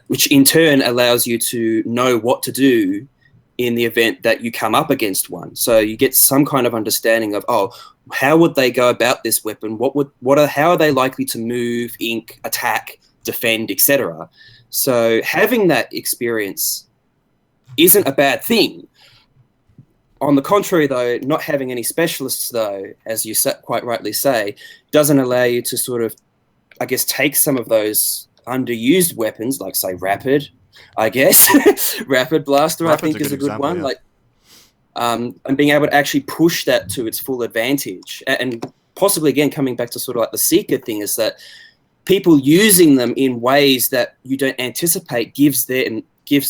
Which in turn allows you to know what to do in the event that you come up against one. So you get some kind of understanding of, how would they go about this weapon? How are they likely to move, ink, attack, defend, etc. So having that experience isn't a bad thing. On the contrary, though, not having any specialists, though, as you quite rightly say, doesn't allow you to sort of, I guess, take some of those underused weapons, like say Rapid, I guess. Rapid Blaster, Rapid's I think, is a good example, one. Yeah. And being able to actually push that to its full advantage. And possibly, again, coming back to sort of the Seeker thing, is that people using them in ways that you don't anticipate gives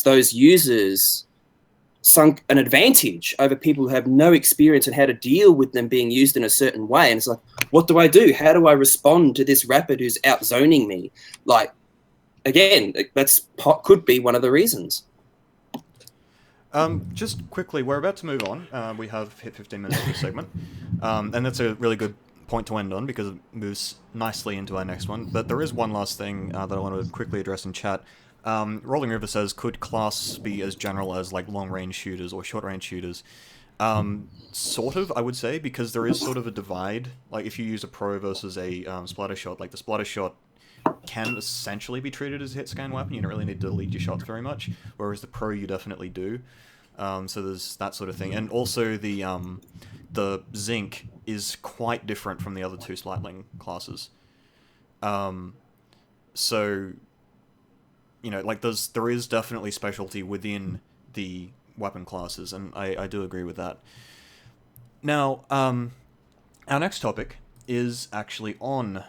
those users an advantage over people who have no experience in how to deal with them being used in a certain way. And it's what do I do? How do I respond to this Rapid who's outzoning me? Again, could be one of the reasons. Just quickly, we're about to move on. We have hit 15 minutes of this segment. And that's a really good point to end on, because it moves nicely into our next one. But there is one last thing that I want to quickly address in chat. Rolling River says, could class be as general as long-range shooters or short-range shooters? Sort of, I would say, because there is sort of a divide. If you use a pro versus a splatter shot, the splatter shot can essentially be treated as a hit scan weapon. You don't really need to lead your shots very much, whereas the pro you definitely do. So there's that sort of thing. And also the Zinc is quite different from the other two Slightling classes. So there is definitely specialty within the weapon classes, and I do agree with that. Now, our next topic is actually on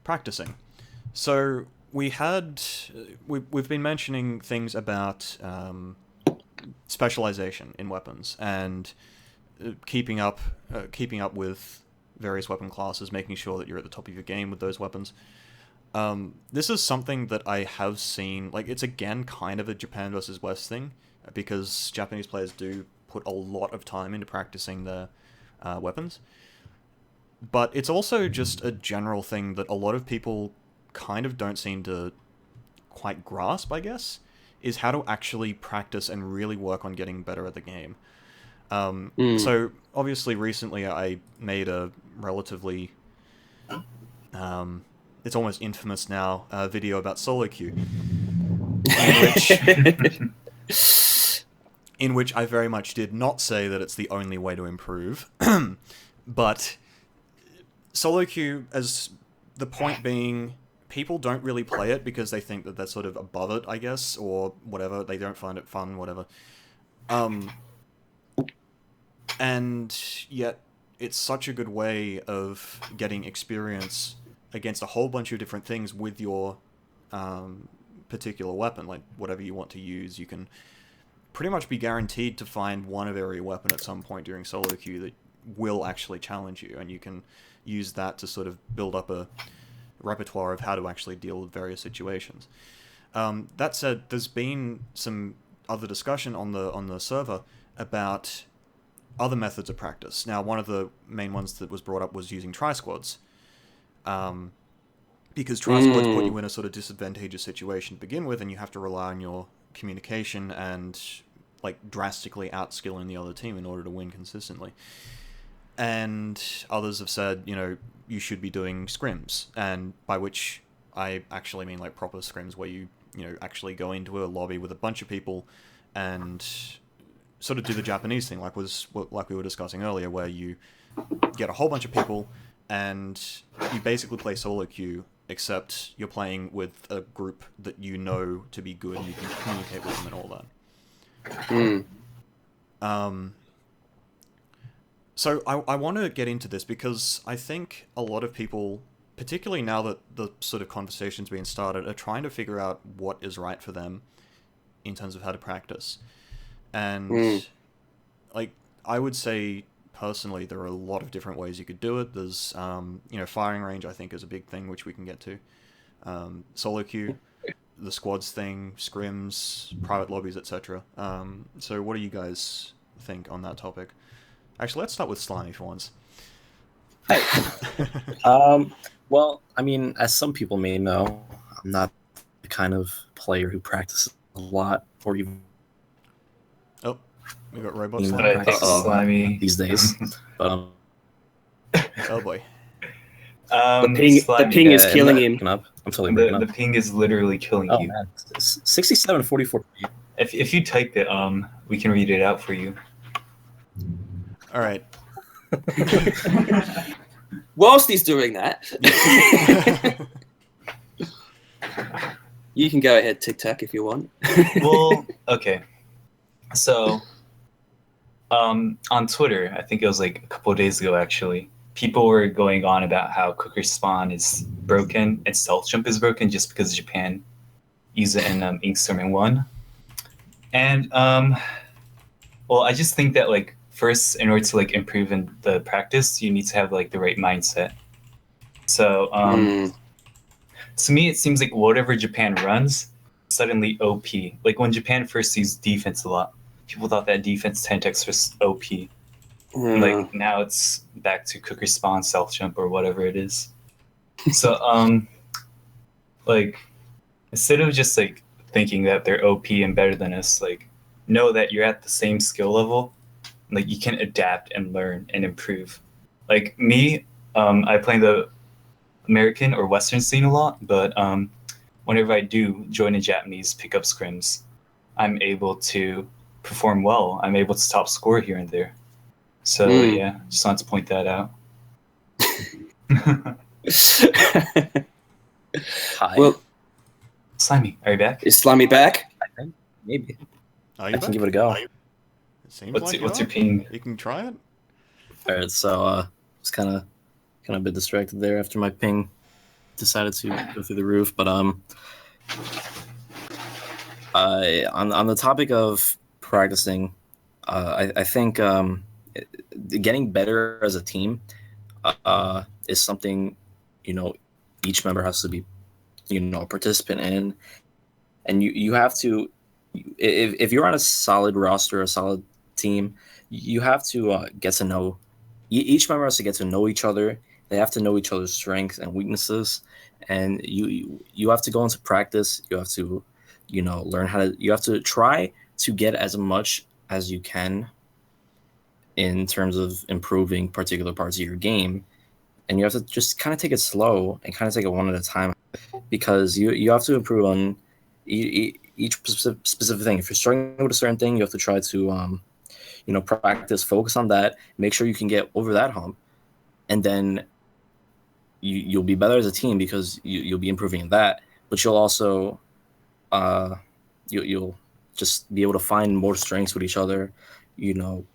practicing. So we've been mentioning things about specialization in weapons and keeping up with various weapon classes, making sure that you're at the top of your game with those weapons. This is something that I have seen, it's again kind of a Japan versus West thing, because Japanese players do put a lot of time into practicing their weapons. But it's also just a general thing that a lot of people kind of don't seem to quite grasp, I guess, is how to actually practice and really work on getting better at the game. So, obviously, recently I made a relatively it's almost infamous now, video about solo queue, in which I very much did not say that it's the only way to improve, but solo queue, as the point being, people don't really play it because they think that they're sort of above it, I guess, or whatever. They don't find it fun, whatever. And yet, it's such a good way of getting experience against a whole bunch of different things with your particular weapon, like whatever you want to use. You can pretty much be guaranteed to find one of every weapon at some point during solo queue that will actually challenge you, and you can use that to sort of build up a repertoire of how to actually deal with various situations. That said, there's been some other discussion on the server about other methods of practice. Now, one of the main ones that was brought up was using tri-squads, because tri-squads put you in a sort of disadvantageous situation to begin with, and you have to rely on your communication and like drastically outskilling the other team in order to win consistently. And others have said, you should be doing scrims, and by which I actually mean like proper scrims where you actually go into a lobby with a bunch of people and sort of do the Japanese thing, like we were discussing earlier, where you get a whole bunch of people and you basically play solo queue, except you're playing with a group that you know to be good and you can communicate with them and all that. So I want to get into this because I think a lot of people, particularly now that the sort of conversation's being started, are trying to figure out what is right for them in terms of how to practice. And like I would say personally, there are a lot of different ways you could do it. There's firing range, I think, is a big thing which we can get to. Solo queue, the squads thing, scrims, private lobbies, etc. So what do you guys think on that topic? Actually, let's start with Slimy for once. Well, I mean, as some people may know, I'm not the kind of player who practices a lot or even. Oh, we got robots. But I think Slimy these days. But, oh boy. The ping is killing him. I'm totally breaking up. The ping is literally killing you. Man. 67-44. If you type it, we can read it out for you. All right. Whilst he's doing that, you can go ahead, Tictac, if you want. Well, okay. So, on Twitter, I think it was like a couple of days ago, actually, people were going on about how Cooker Spawn is broken and Stealth Jump is broken just because Japan used it in Inkstorm in 1. And, well, I just think that, like, first, in order to, like, improve in the practice, you need to have, like, the right mindset. So, to me, it seems like whatever Japan runs, suddenly OP. Like, when Japan first used defense a lot, people thought that defense 10x was OP. Like, now it's back to Cooker Spawn, Stealth Jump, or whatever it is. So, like, instead of just, like, thinking that they're OP and better than us, like, know that you're at the same skill level. Like, you can adapt and learn and improve. Like, me, I play the American or Western scene a lot, but whenever I do join a Japanese pickup scrims, I'm able to perform well. I'm able to top score here and there. So, yeah, just wanted to point that out. Hi. Well, Slimy, are you back? is Slimy back? I think maybe. Are I you can back? give it a go. It seems What's like your you are. ping? You can try it. All right, so was kind of a bit distracted there after my ping decided to go through the roof. But on the topic of practicing, I think getting better as a team is something each member has to be a participant in, and you have to if you're on a solid roster, a solid team, you have to get to know each member has to get to know each other. They have to know each other's strengths and weaknesses, and you have to go into practice. You have to learn how to. You have to try to get as much as you can in terms of improving particular parts of your game, and you have to just kind of take it slow and kind of take it one at a time, because you have to improve on each specific thing. If you're starting with a certain thing, you have to try to practice, focus on that, make sure you can get over that hump, and then you'll be better as a team because you'll be improving in that. But you'll also you'll just be able to find more strengths with each other. You'll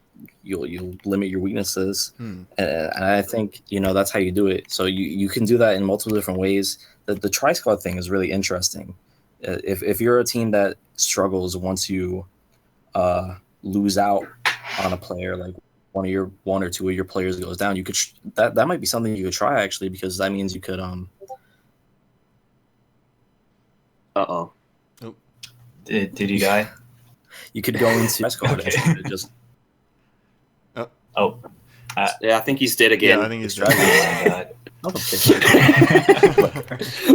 limit your weaknesses, and I think that's how you do it. So you can do that in multiple different ways. The tri squad thing is really interesting. If you're a team that struggles once you lose out on a player, like one or two of your players goes down, you could that might be something you could try, actually, because that means you could Did he die? You could go into squad and just yeah, I think he's dead again. Yeah, I think he's dead.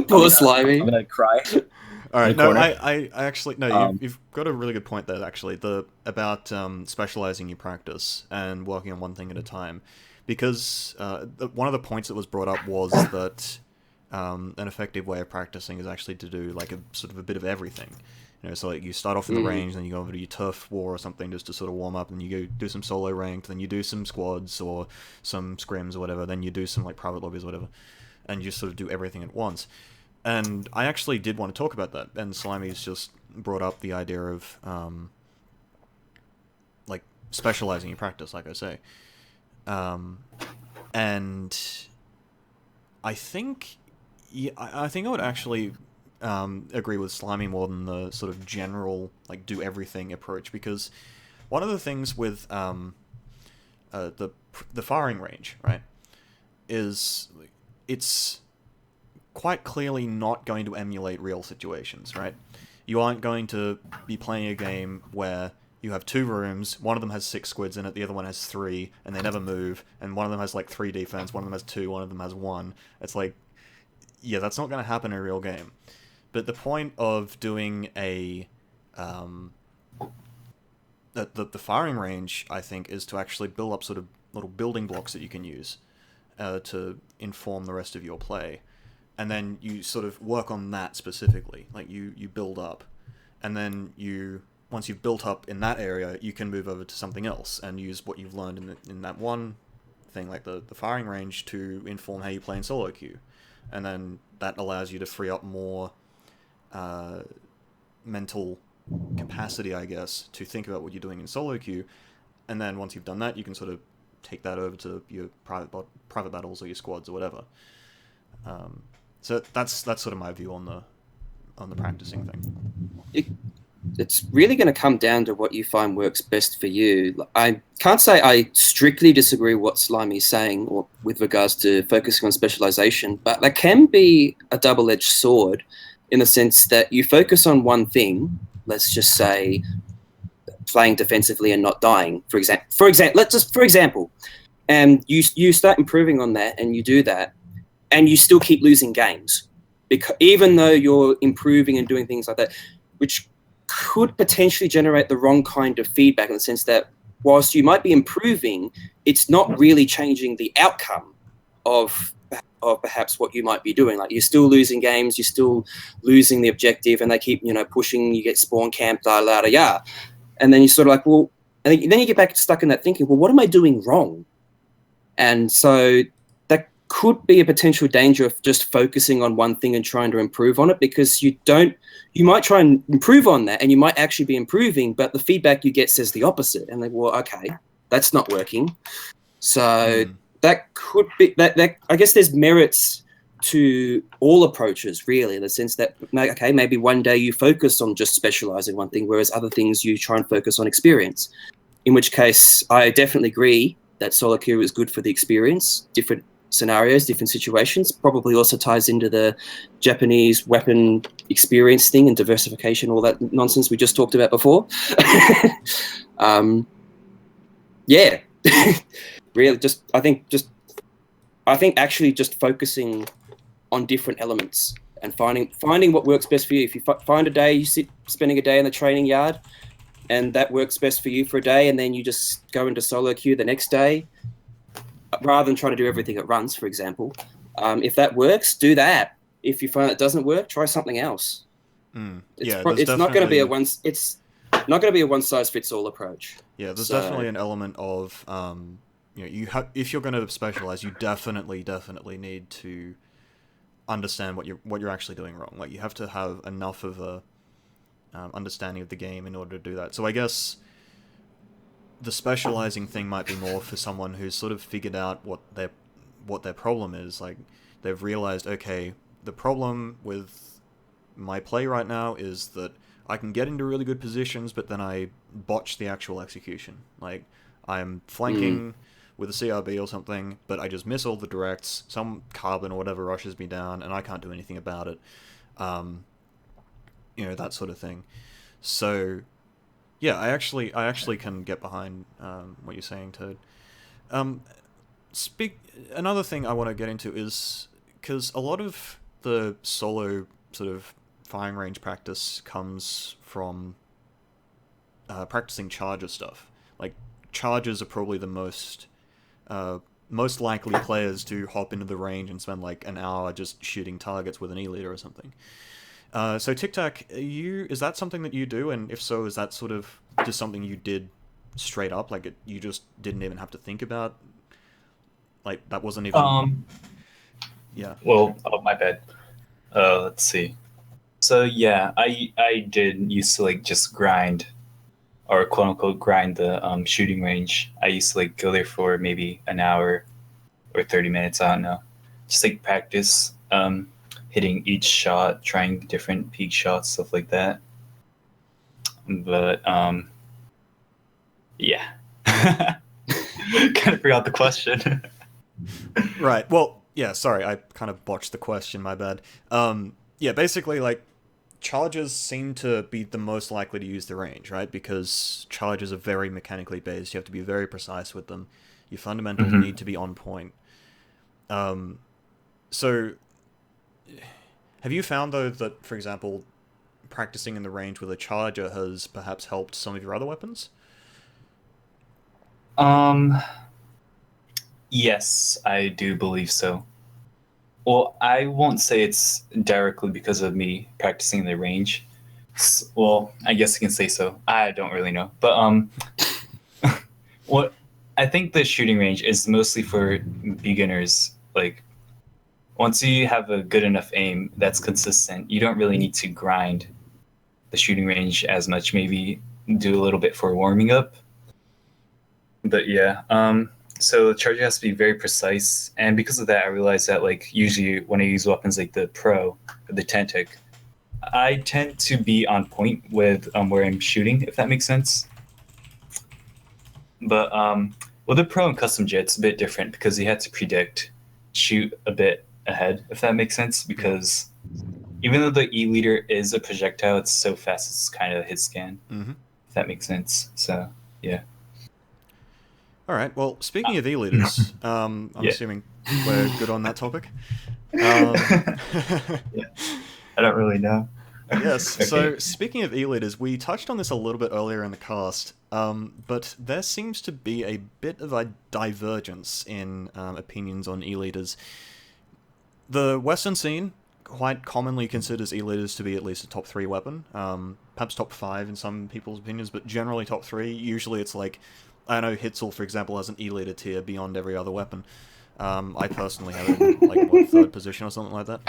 Poor Slimy. I'm gonna cry. All right, no, corner. I actually no. You've got a really good point there, actually. About specializing your practice and working on one thing at a time, because one of the points that was brought up was that an effective way of practicing is actually to do like a sort of a bit of everything. So like you start off in the range, then you go over to your turf war or something just to sort of warm up, and you go do some solo ranked, then you do some squads or some scrims or whatever, then you do some like private lobbies or whatever, and you sort of do everything at once. And I actually did want to talk about that, and Slimy's just brought up the idea of like specializing your practice, like I say, and I think I would actually agree with Slimy more than the sort of general like do everything approach, because one of the things with the firing range, right, is it's quite clearly not going to emulate real situations, right? You aren't going to be playing a game where you have two rooms, one of them has 6 squids in it, the other one has 3, and they never move, and one of them has like 3 defense, one of them has 2, one of them has 1. It's like, yeah, that's not going to happen in a real game. But the point of doing the firing range, I think, is to actually build up sort of little building blocks that you can use to inform the rest of your play. And then you sort of work on that specifically. Like you build up, and then once you've built up in that area, you can move over to something else and use what you've learned in that one thing, like the firing range, to inform how you play in solo queue. And then that allows you to free up more mental capacity, I guess, to think about what you're doing in solo queue. And then once you've done that, you can sort of take that over to your private battles or your squads or whatever. So that's sort of my view on the practicing thing. It's really going to come down to what you find works best for you. I can't say I strictly disagree with what Slimy's saying or with regards to focusing on specialization, but that can be a double-edged sword in the sense that you focus on one thing, let's just say playing defensively and not dying, for example, and you start improving on that and you do that, and you still keep losing games, because even though you're improving and doing things like that, which could potentially generate the wrong kind of feedback, in the sense that whilst you might be improving, it's not really changing the outcome of perhaps what you might be doing. Like, you're still losing games, you're still losing the objective, and they keep pushing, you get spawn camped, yeah, and then you're sort of like, well, and then you get back stuck in that thinking, well, what am I doing wrong? And so that could be a potential danger of just focusing on one thing and trying to improve on it, because you might try and improve on that and you might actually be improving, but the feedback you get says the opposite. And well, okay, that's not working. So that could be that. I guess there's merits to all approaches, really, in the sense that, okay, maybe one day you focus on just specializing one thing, whereas other things you try and focus on experience. In which case, I definitely agree that solo queue is good for the experience, different scenarios, different situations. Probably also ties into the Japanese weapon experience thing and diversification, all that nonsense we just talked about before. Yeah, really, I think actually just focusing on different elements and finding what works best for you. If you find a day, spending a day in the training yard, and that works best for you for a day, and then you just go into solo queue the next day, rather than try to do everything at once, for example. If that works, do that. If you find it doesn't work, try something else. It's not going to be a one size fits all approach. Yeah, there's definitely an element of if you're going to specialize, you definitely need to understand what you're actually doing wrong. Like, you have to have enough of a understanding of the game in order to do that. So I guess the specializing thing might be more for someone who's sort of figured out what their problem is. Like, they've realized, okay, the problem with my play right now is that I can get into really good positions, but then I botch the actual execution. Like, I'm flanking with a CRB or something, but I just miss all the directs. Some carbon or whatever rushes me down, and I can't do anything about it. That sort of thing. So, yeah, I actually can get behind what you're saying, Toad. Another thing I want to get into is, because a lot of the solo sort of firing range practice comes from practicing charger stuff. Like, chargers are probably the most likely players to hop into the range and spend like an hour just shooting targets with an E-Litre or something. So Tictac, is that something that you do? And if so, is that sort of just something you did straight up? Like, you just didn't even have to think about? Like, that wasn't even... Yeah. Well, my bad. Let's see. So yeah, I did used to like just grind, or quote unquote grind the shooting range. I used to like go there for maybe an hour or 30 minutes. I don't know. Just like practice hitting each shot, trying different peak shots, stuff like that. But yeah. Kind of forgot the question. Right. Well, yeah, sorry, I kind of botched the question, my bad. Yeah, basically, like, chargers seem to be the most likely to use the range, right? Because chargers are very mechanically based. You have to be very precise with them. Your fundamentals need to be on point. So, have you found, though, that, for example, practicing in the range with a charger has perhaps helped some of your other weapons? Yes, I do believe so. Well, I won't say it's directly because of me practicing the range. Well, I guess you can say so. I don't really know. But what I think the shooting range is mostly for beginners. Like, once you have a good enough aim that's consistent, you don't really need to grind the shooting range as much. Maybe do a little bit for warming up. But yeah, so the charger has to be very precise, and because of that, I realized that like usually when I use weapons like the Pro, or the Tictac, I tend to be on point with where I'm shooting, if that makes sense. But with the Pro and Custom Jet, it's a bit different because you had to shoot a bit ahead, if that makes sense. Because even though the E-Litre is a projectile, it's so fast it's kind of a hit scan, if that makes sense. So yeah. All right. Well, speaking of E-Litres, I'm assuming we're good on that topic. Yeah. I don't really know. Yes. Okay. So, speaking of E-Litres, we touched on this a little bit earlier in the cast, but there seems to be a bit of a divergence in opinions on E-Litres. The Western scene quite commonly considers E-Litres to be at least a top 3 weapon, perhaps top 5 in some people's opinions, but generally top 3. Usually it's like, I know Hitzel, for example, has an E-Litre tier beyond every other weapon. I personally have it in, like, what, 3rd position or something like that.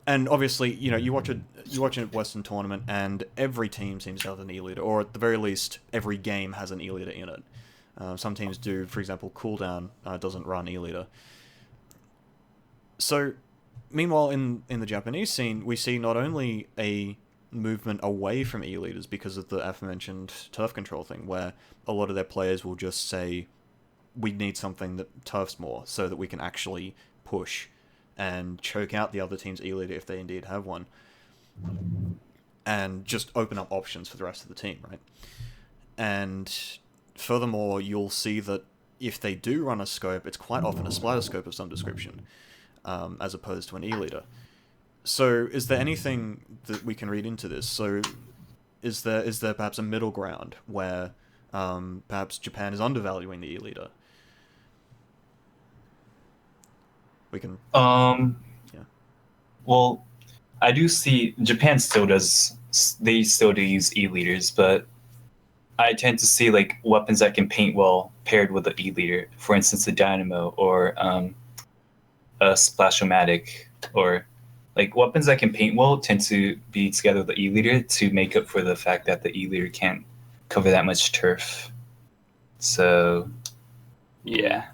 And obviously, you watch a Western tournament, and every team seems to have an E-Litre, or at the very least, every game has an E-Litre in it. Some teams do, for example, Cooldown doesn't run E-Litre. So, meanwhile, in the Japanese scene, we see not only a movement away from E-Litres because of the aforementioned turf control thing, where a lot of their players will just say, we need something that turfs more so that we can actually push and choke out the other team's E-Litre if they indeed have one, and just open up options for the rest of the team, right? And furthermore, you'll see that if they do run a scope, it's quite often a splatter scope of some description, as opposed to an E-Litre. So, is there anything that we can read into this? So, is there perhaps a middle ground where perhaps Japan is undervaluing the E-Litre? We can. Yeah. Well, I do see Japan still does. They still do use E-Litres, but I tend to see like weapons that can paint well paired with the E-Litre. For instance, a dynamo or a splashomatic, or like weapons that can paint well tend to be together with the E-Litre to make up for the fact that the E-Litre can't cover that much turf. So, yeah,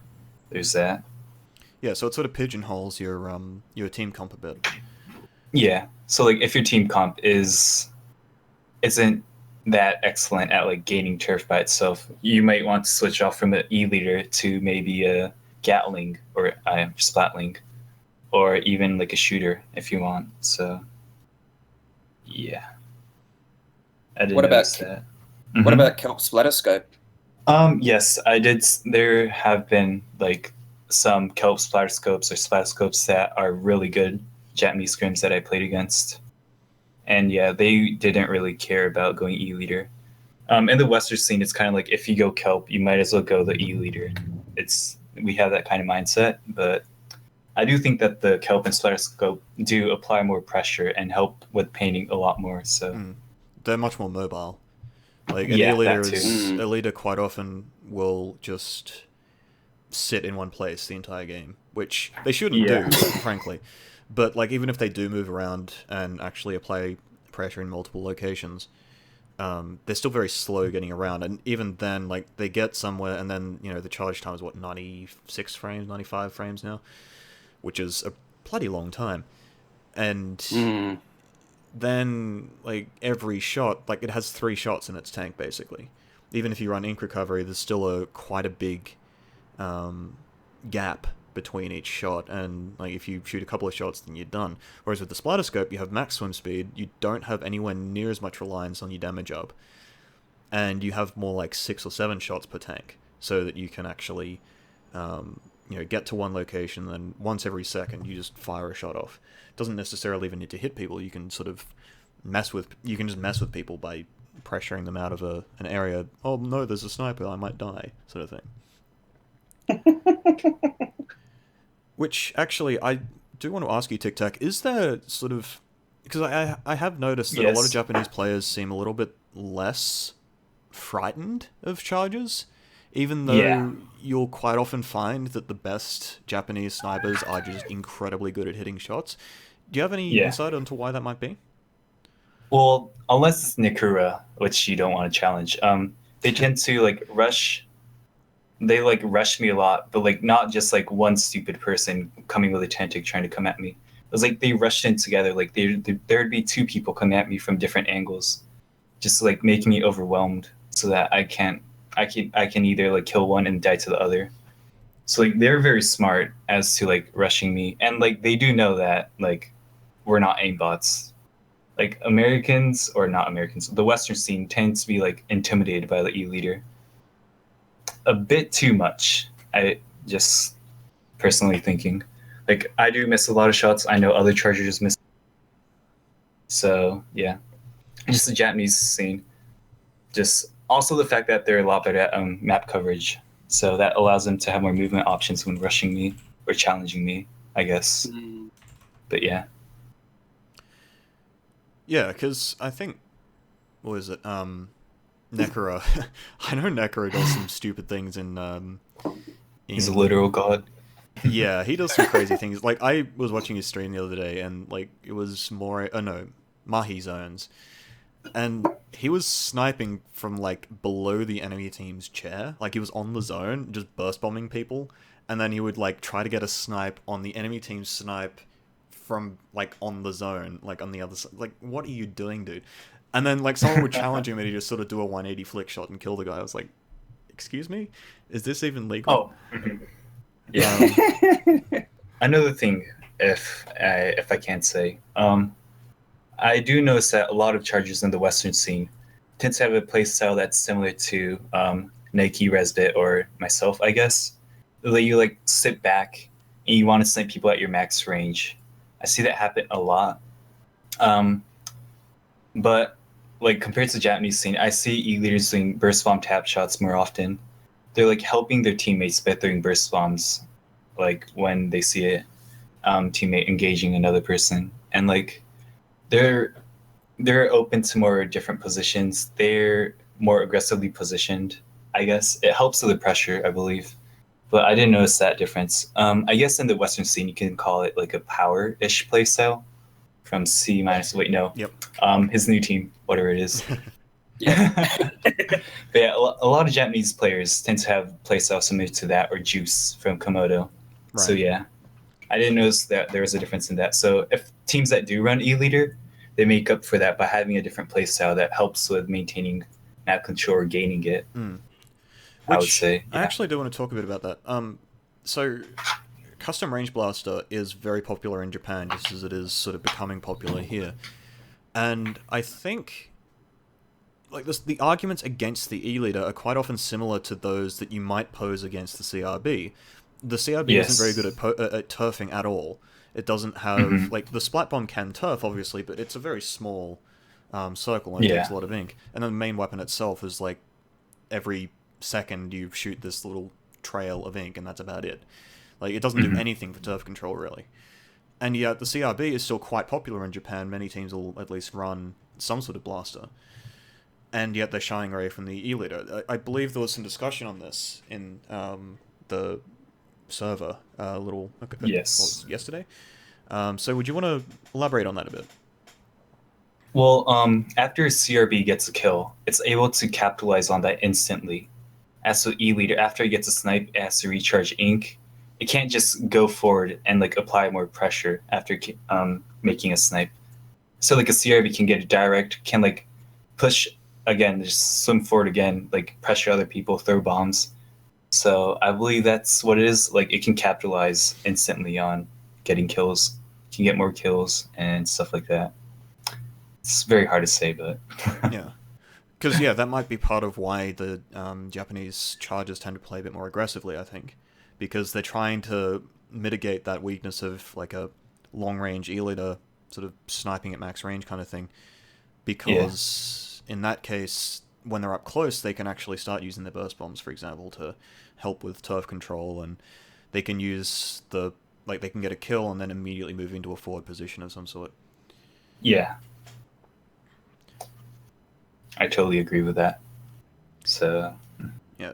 there's that. Yeah, so it sort of pigeonholes your team comp a bit. Yeah. So like if your team comp isn't that excellent at like gaining turf by itself, you might want to switch off from an E-Litre to maybe a Gatling or a Splatling, or even like a shooter if you want. So yeah. I did What about notice that. What about Kelp Splatterscope? Yes, I did. There have been like some kelp splatterscopes or splatterscopes that are really good Japanese scrims that I played against, and yeah, they didn't really care about going E-Litre. In the Western scene, it's kind of like if you go kelp, you might as well go the E-Litre. We have that kind of mindset, but I do think that the kelp and splatterscope do apply more pressure and help with painting a lot more. So they're much more mobile. Like an yeah, E-Litre quite often will just sit in one place the entire game, which they shouldn't do, frankly. But like even if they do move around and actually apply pressure in multiple locations, they're still very slow getting around. And even then, like they get somewhere, and then the charge time is what, 96 frames, 95 frames now, which is a bloody long time. And then like every shot, like it has 3 shots in its tank basically. Even if you run ink recovery, there's still quite a big gap between each shot, and like if you shoot a couple of shots, then you're done. Whereas with the splatterscope, you have max swim speed, you don't have anywhere near as much reliance on your damage up, and you have more like 6 or 7 shots per tank, so that you can actually get to one location, and once every second you just fire a shot off. It doesn't necessarily even need to hit people. You can sort of mess with people by pressuring them out of an area. Oh no, there's a sniper, I might die, sort of thing. Which, actually, I do want to ask you, Tictac, is there sort of... Because I have noticed that a lot of Japanese players seem a little bit less frightened of charges, even though you'll quite often find that the best Japanese snipers are just incredibly good at hitting shots. Do you have any insight into why that might be? Well, unless it's Nikura, which you don't want to challenge, they tend to like rush. They like rush me a lot, but like not just like one stupid person coming with a Tictac trying to come at me. It was like they rushed in together. Like there'd be 2 people coming at me from different angles, just like making me overwhelmed, so that I can either like kill one and die to the other. So like they're very smart as to like rushing me, and like they do know that like we're not aimbots. Like Americans, or not Americans, the Western scene tends to be like intimidated by the E-Litre a bit too much. I just personally thinking, like I do miss a lot of shots. I know other chargers miss. So yeah, just the Japanese scene. Just also the fact that they're a lot better at map coverage, so that allows them to have more movement options when rushing me or challenging me, I guess. But yeah. Yeah, because I think, what is it? Nekura. I know Nekura does some stupid things in He's a literal god. Yeah, he does some crazy things. Like, I was watching his stream the other day, and like it was Mahi zones, and he was sniping from like below the enemy team's chair. Like he was on the zone, just burst bombing people, and then he would like try to get a snipe on the enemy team's snipe from like on the zone, like on the other side. Like, what are you doing, dude? And then like someone would challenge him, and he'd just sort of do a 180 flick shot and kill the guy. I was like, excuse me, is this even legal? Oh, yeah. Another thing, if I can't say, I do notice that a lot of chargers in the Western scene tend to have a play style that's similar to Nike, Resbit, or myself, I guess. You like sit back and you want to snipe people at your max range. I see that happen a lot. But like compared to the Japanese scene, I see E-Litres doing burst bomb tap shots more often. They're like helping their teammates by throwing burst bombs, like when they see it. teammate engaging another person, and like they're open to more different positions. They're more aggressively positioned. I guess it helps with the pressure, I believe. But I didn't notice that difference. I guess in the Western scene, you can call it like a power-ish playstyle from C minus. Wait, no. Yep. His new team, whatever it is. Yeah. But yeah, a lot of Japanese players tend to have playstyle similar to that, or Juice from Komodo. Right. So yeah, I didn't notice that there was a difference in that. So if teams that do run E-Litre, they make up for that by having a different playstyle that helps with maintaining map control or gaining it. I would say. I actually do want to talk a bit about that. So Custom Range Blaster is very popular in Japan, just as it is sort of becoming popular here. And I think like the arguments against the E-Litre are quite often similar to those that you might pose against the CRB. The CRB isn't very good at turfing at all. It doesn't have like the Splat Bomb can turf, obviously, but it's a very small circle and it takes a lot of ink. And then the main weapon itself is like every second you shoot this little trail of ink, and that's about it. Like it doesn't do anything for turf control really. And yet the CRB is still quite popular in Japan. Many teams will at least run some sort of blaster, and yet they're shying away from the E-Litre. I believe there was some discussion on this in the server yesterday. So would you want to elaborate on that a bit? Well, after CRB gets a kill, it's able to capitalize on that instantly. As for E-Litre, after it gets a snipe, it has to recharge ink. It can't just go forward and like apply more pressure after making a snipe. So like a CRB can get a direct, can like push again, just swim forward again, like pressure other people, throw bombs. So I believe that's what it is. Like it can capitalize instantly on getting kills, can get more kills and stuff like that. It's very hard to say, but yeah. Because, that might be part of why the Japanese chargers tend to play a bit more aggressively, I think. Because they're trying to mitigate that weakness of, like, a long-range E-Litre sort of sniping at max range kind of thing. Because, in that case, when they're up close, they can actually start using their burst bombs, for example, to help with turf control, and they can use they can get a kill and then immediately move into a forward position of some sort. Yeah. I totally agree with that. So yeah,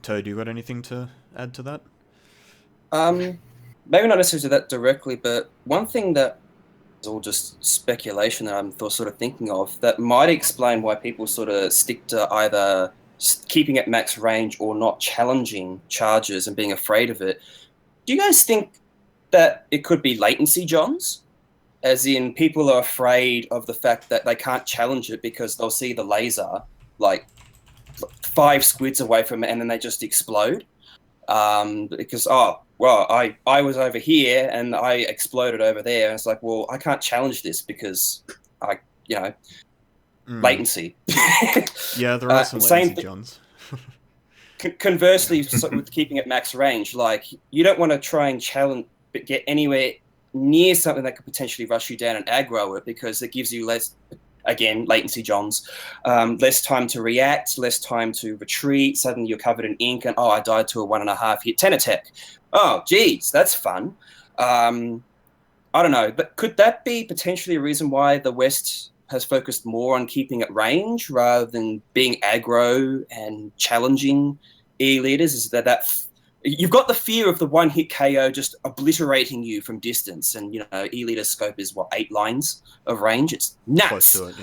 Toad, you got anything to add to that? Maybe not necessarily that directly, but one thing that is all just speculation that I'm sort of thinking of that might explain why people sort of stick to either keeping at max range or not challenging charges and being afraid of it. Do you guys think that it could be latency Johns? As in, people are afraid of the fact that they can't challenge it because they'll see the laser like 5 squids away from it and then they just explode. Because, I was over here and I exploded over there. And it's like, well, I can't challenge this because latency. Yeah, there are some latency Johns. Conversely, with keeping it max range, like you don't want to try and challenge, but get anywhere near something that could potentially rush you down and aggro it because it gives you less, again, latency Johns, less time to react, less time to retreat. Suddenly you're covered in ink and, I died to a 1.5 hit 10 attack. Oh, geez, that's fun. I don't know, but could that be potentially a reason why the West has focused more on keeping at range rather than being aggro and challenging E-Litres? Is that you've got the fear of the one-hit KO just obliterating you from distance, and E-Litre scope is 8 lines of range. It's nuts. Close to it,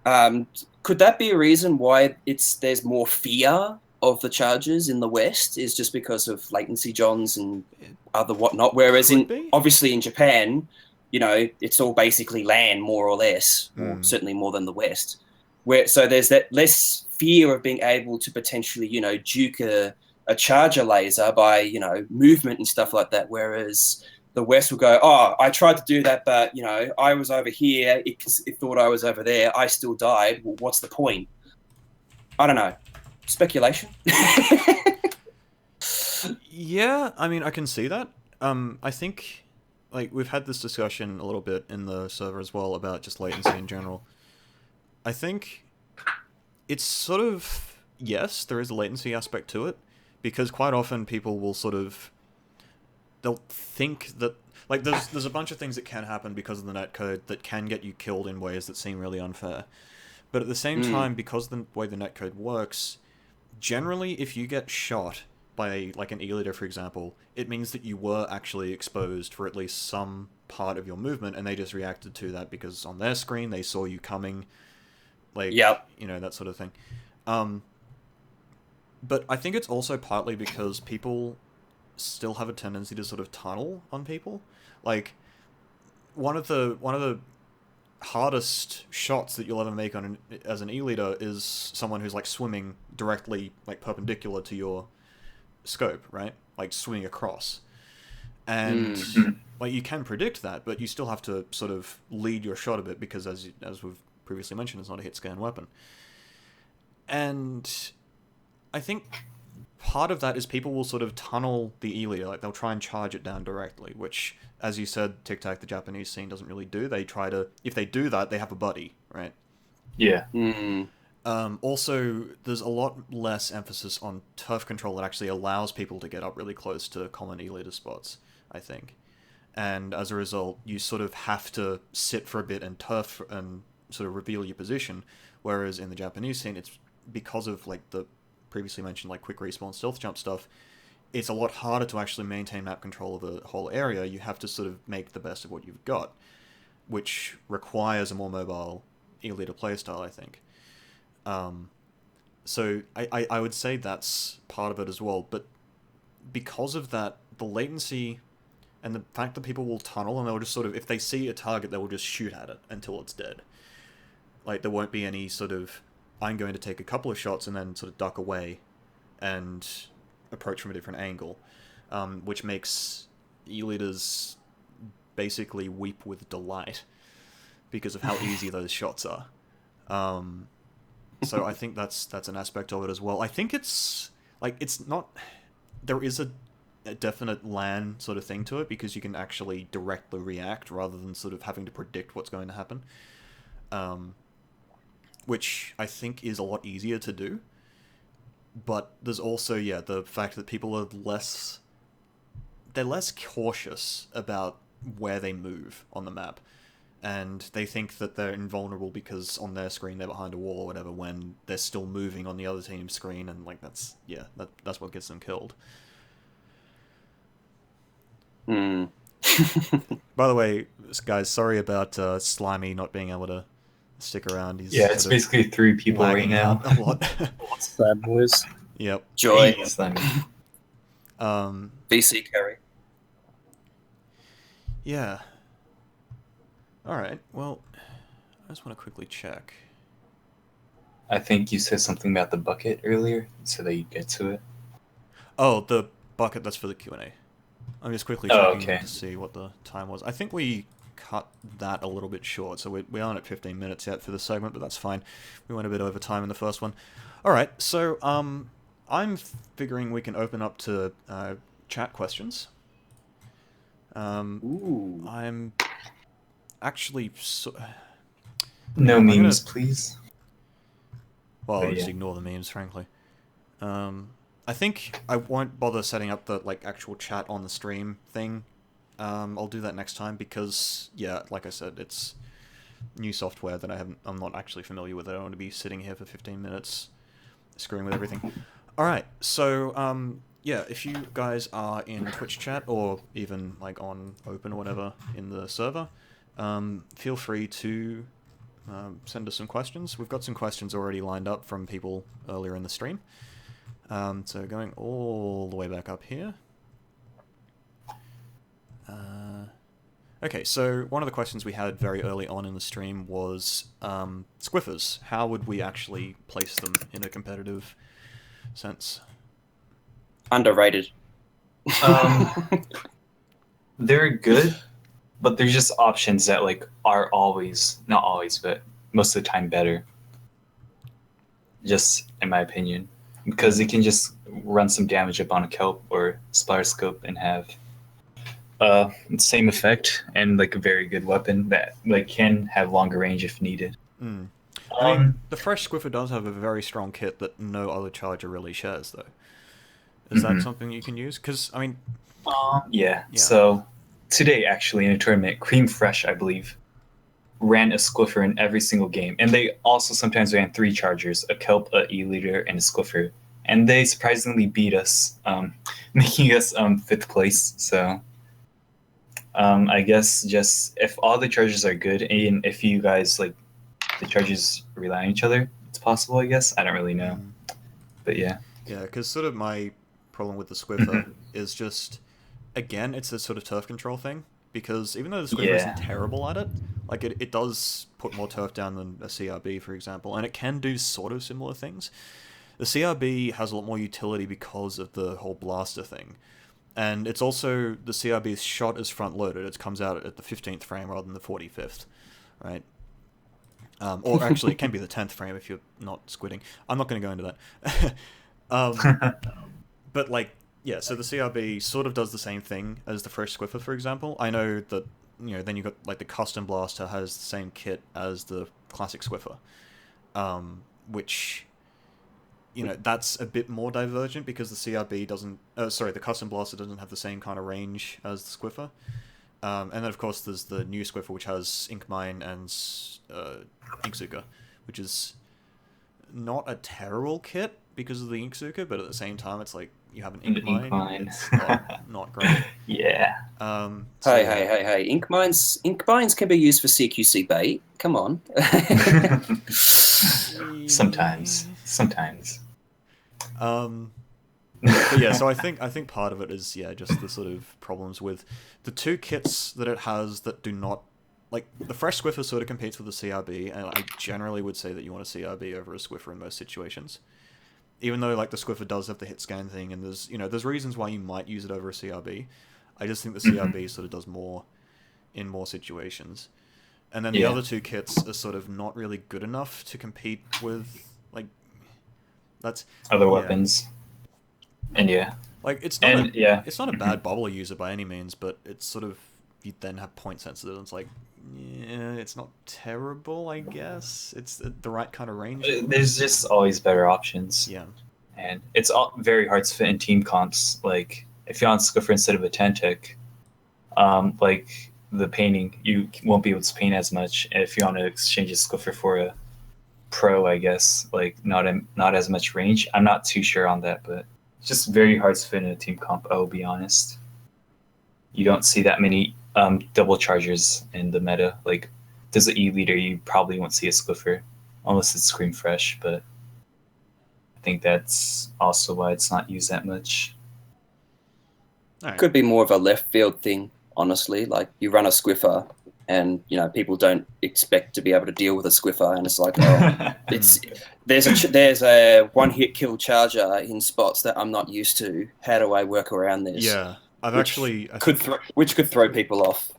yeah. Could that be a reason why there's more fear of the charges in the West? Is just because of latency Johns and other whatnot? Whereas obviously in Japan, it's all basically land more or less, or certainly more than the West. So there's that less fear of being able to potentially, juke a charger laser by, movement and stuff like that. Whereas the West will go, I tried to do that, but, I was over here. It thought I was over there. I still died. Well, what's the point? I don't know. Speculation? Yeah, I mean, I can see that. I think, we've had this discussion a little bit in the server as well about just latency in general. I think it's sort of, yes, there is a latency aspect to it, because quite often people will sort of they'll think that, like, there's a bunch of things that can happen because of the netcode that can get you killed in ways that seem really unfair. But at the same time, because the way the netcode works, generally, if you get shot by, like, an E-Litre, for example, it means that you were actually exposed for at least some part of your movement, and they just reacted to that because on their screen they saw you coming, like, you know, that sort of thing. But I think it's also partly because people still have a tendency to sort of tunnel on people. Like, one of the hardest shots that you'll ever make on as an E-Litre is someone who's, like, swimming directly, like, perpendicular to your scope, right? Like, swimming across. And like, you can predict that, but you still have to sort of lead your shot a bit because, as we've previously mentioned, it's not a hit scan weapon. And I think part of that is people will sort of tunnel the E-Litre, like they'll try and charge it down directly, which, as you said, Tictac, the Japanese scene, doesn't really do. They try to, if they do that, they have a buddy, right? Yeah. Also, there's a lot less emphasis on turf control that actually allows people to get up really close to common E-Litre spots, I think. And as a result, you sort of have to sit for a bit and turf and sort of reveal your position, whereas in the Japanese scene, it's because of, like, the previously mentioned, like, quick respawn stealth jump stuff, it's a lot harder to actually maintain map control of a whole area. You have to sort of make the best of what you've got, which requires a more mobile E-Litre playstyle, I think. So I would say that's part of it as well, but because of that, the latency and the fact that people will tunnel and they'll just sort of, if they see a target, they will just shoot at it until it's dead. Like, there won't be any sort of, I'm going to take a couple of shots and then sort of duck away and approach from a different angle, which makes E-Litres basically weep with delight because of how easy those shots are. So I think that's an aspect of it as well. I think it's, like, it's not, there is a definite LAN sort of thing to it because you can actually directly react rather than sort of having to predict what's going to happen. Which I think is a lot easier to do. But there's also, yeah, the fact that people are less cautious about where they move on the map. And they think that they're invulnerable because on their screen they're behind a wall or whatever when they're still moving on the other team's screen, and, like, that's what gets them killed. By the way, guys, sorry about Slimy not being able to stick around. He's it's basically 3 people right now. A lot. What's that, boys? Yep. Joy. Slimy. VC carry. Yeah. Alright, well, I just want to quickly check. I think you said something about the bucket earlier, so that you get to it. Oh, the bucket, that's for the Q&A. I'm just quickly checking to see what the time was. I think we cut that a little bit short, so we aren't at 15 minutes yet for the segment, but that's fine. We went a bit over time in the first one. Alright, so I'm figuring we can open up to chat questions. Ooh. I'm actually... No memes, please. Well, I'll Yeah. just ignore the memes, frankly. I think I won't bother setting up the, like, actual chat on the stream thing. I'll do that next time because, yeah, like I said, it's new software that I'm not actually familiar with. I don't want to be sitting here for 15 minutes screwing with everything. Alright, so, yeah, if you guys are in Twitch chat or even, like, on open or whatever in the server, feel free to send us some questions. We've got some questions already lined up from people earlier in the stream. So going all the way back up here. Okay, so one of the questions we had very early on in the stream was squiffers. How would we actually place them in a competitive sense? Underrated. They're good, but there's just options that, like, are always, not always, but most of the time better. Just in my opinion. Because they can just run some damage up on a kelp or splatter scope and have same effect and, like, a very good weapon that, like, can have longer range if needed. I mean, the fresh squiffer does have a very strong kit that no other charger really shares, though. Is that something you can use? Because, I mean, Yeah. Yeah. So today, actually, in a tournament, Cream Fresh, I believe, ran a Squiffer in every single game, and they also sometimes ran 3 Chargers: a Kelp, a E-Litre, and a Squiffer. And they surprisingly beat us, making us 5th place. So I guess just if all the Chargers are good, and if you guys like the Chargers rely on each other, it's possible. I guess I don't really know, but yeah. Yeah, because sort of my problem with the Squiffer is just, again, it's a sort of turf control thing. Because even though the Squiffer isn't Yeah. terrible at it, like it does put more turf down than a CRB, for example, and it can do sort of similar things. The CRB has a lot more utility because of the whole blaster thing. And it's also, the CRB's shot is front loaded. It comes out at the 15th frame rather than the 45th, right? Or actually, it can be the 10th frame if you're not squidding. I'm not going to go into that. But, like, yeah, so the CRB sort of does the same thing as the fresh Squiffer, for example. I know that, then you've got, like, the custom blaster has the same kit as the classic Squiffer, which, that's a bit more divergent because the CRB doesn't... the custom blaster doesn't have the same kind of range as the Squiffer. And then, of course, there's the new Squiffer, which has Ink Mine and Inksuka, which is not a terrible kit because of the Inksuka, but at the same time, it's like you have an Ink Mine. It's not great. Yeah. Hey! Ink mines can be used for CQC bait. Come on. Sometimes. But yeah, so I think part of it is just the sort of problems with the 2 kits that it has that do not, like, the fresh Squiffer sort of competes with the CRB, and I generally would say that you want a CRB over a Squiffer in most situations. Even though, like, the Squiffer does have the hit scan thing, and there's reasons why you might use it over a CRB. I just think the CRB sort of does more in more situations. And then the other 2 kits are sort of not really good enough to compete with, like, that's... Other weapons. And like, it's not a bad bobbler user by any means, but it's sort of, you then have point sensitive, and it's like, it's not terrible, I guess. It's the right kind of range. There's just always better options. Yeah. And it's very hard to fit in team comps. Like, if you're on Squiffer instead of a Tictac, like, the painting, you won't be able to paint as much. And if you want to exchange a Squiffer for a Pro, I guess, like, not as much range. I'm not too sure on that, but it's just very hard to fit in a team comp, I'll be honest. You don't see that many double chargers in the meta. Like, there's an E-Litre, you probably won't see a Squiffer unless it's Scream Fresh, but I think that's also why it's not used that much. Right. Could be more of a left field thing, honestly. Like, you run a Squiffer and, people don't expect to be able to deal with a Squiffer, and it's like, there's a one-hit kill charger in spots that I'm not used to. How do I work around this? Yeah. Which could throw people off.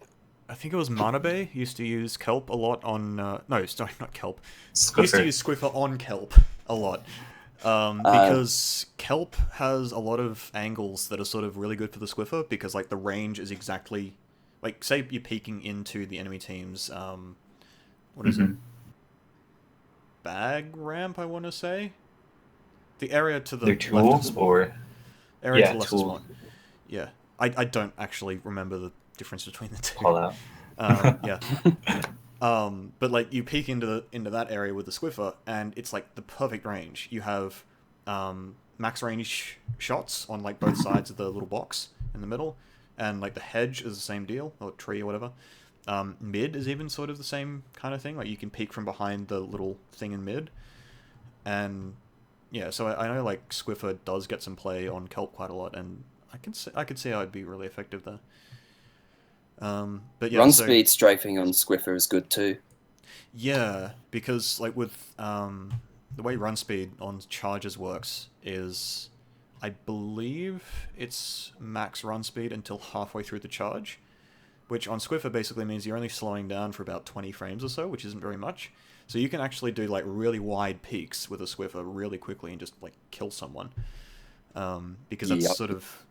I think it was Manabe used to use Kelp a lot on... no, sorry, not Kelp. Squiffer. Used to use Squiffer on Kelp a lot. Because Kelp has a lot of angles that are sort of really good for the Squiffer, because, like, the range is exactly... Like, say you're peeking into the enemy team's... what is it? Bag ramp, I want to say? The area to the their tools, or... Area to the left is one. Yeah. I don't actually remember the difference between the 2. Call out. Yeah. But, like, you peek into that area with the Squiffer, and it's, like, the perfect range. You have max range shots on, like, both sides of the little box in the middle, and, like, the hedge is the same deal, or tree or whatever. Mid is even sort of the same kind of thing. Like, you can peek from behind the little thing in mid. And, yeah, so I know, like, Squiffer does get some play on Kelp quite a lot, and I could see how it'd be really effective there. But yeah, Run speed strafing on Squiffer is good too. Yeah, because, like, with the way run speed on charges works is, I believe it's max run speed until halfway through the charge, which on Squiffer basically means you're only slowing down for about 20 frames or so, which isn't very much. So you can actually do, like, really wide peaks with a Squiffer really quickly and just, like, kill someone. Because that's sort of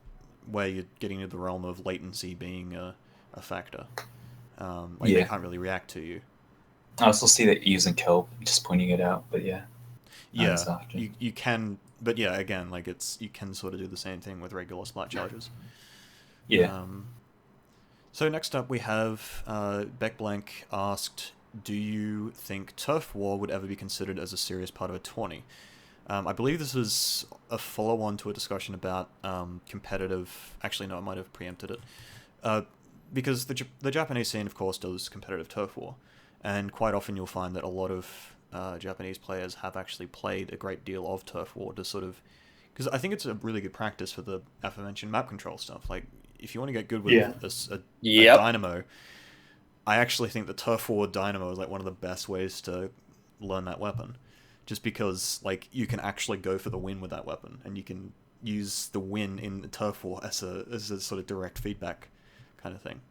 where you're getting into the realm of latency being a factor. They can't really react to you. I also see that using Kelp, just pointing it out, but yeah. You can, but yeah, again, like, you can sort of do the same thing with regular splat charges. Yeah. So next up we have Beck Blank asked, do you think Turf War would ever be considered as a serious part of a tourney? I believe this was a follow-on to a discussion about competitive... Actually, no, I might have preempted it. Because the Japanese scene, of course, does competitive Turf War. And quite often you'll find that a lot of Japanese players have actually played a great deal of Turf War to sort of... Because I think it's a really good practice for the aforementioned map control stuff. Like, if you want to get good with a Dynamo, I actually think the Turf War Dynamo is like one of the best ways to learn that weapon. Just because, like, you can actually go for the win with that weapon, and you can use the win in the Turf War as a sort of direct feedback kind of thing.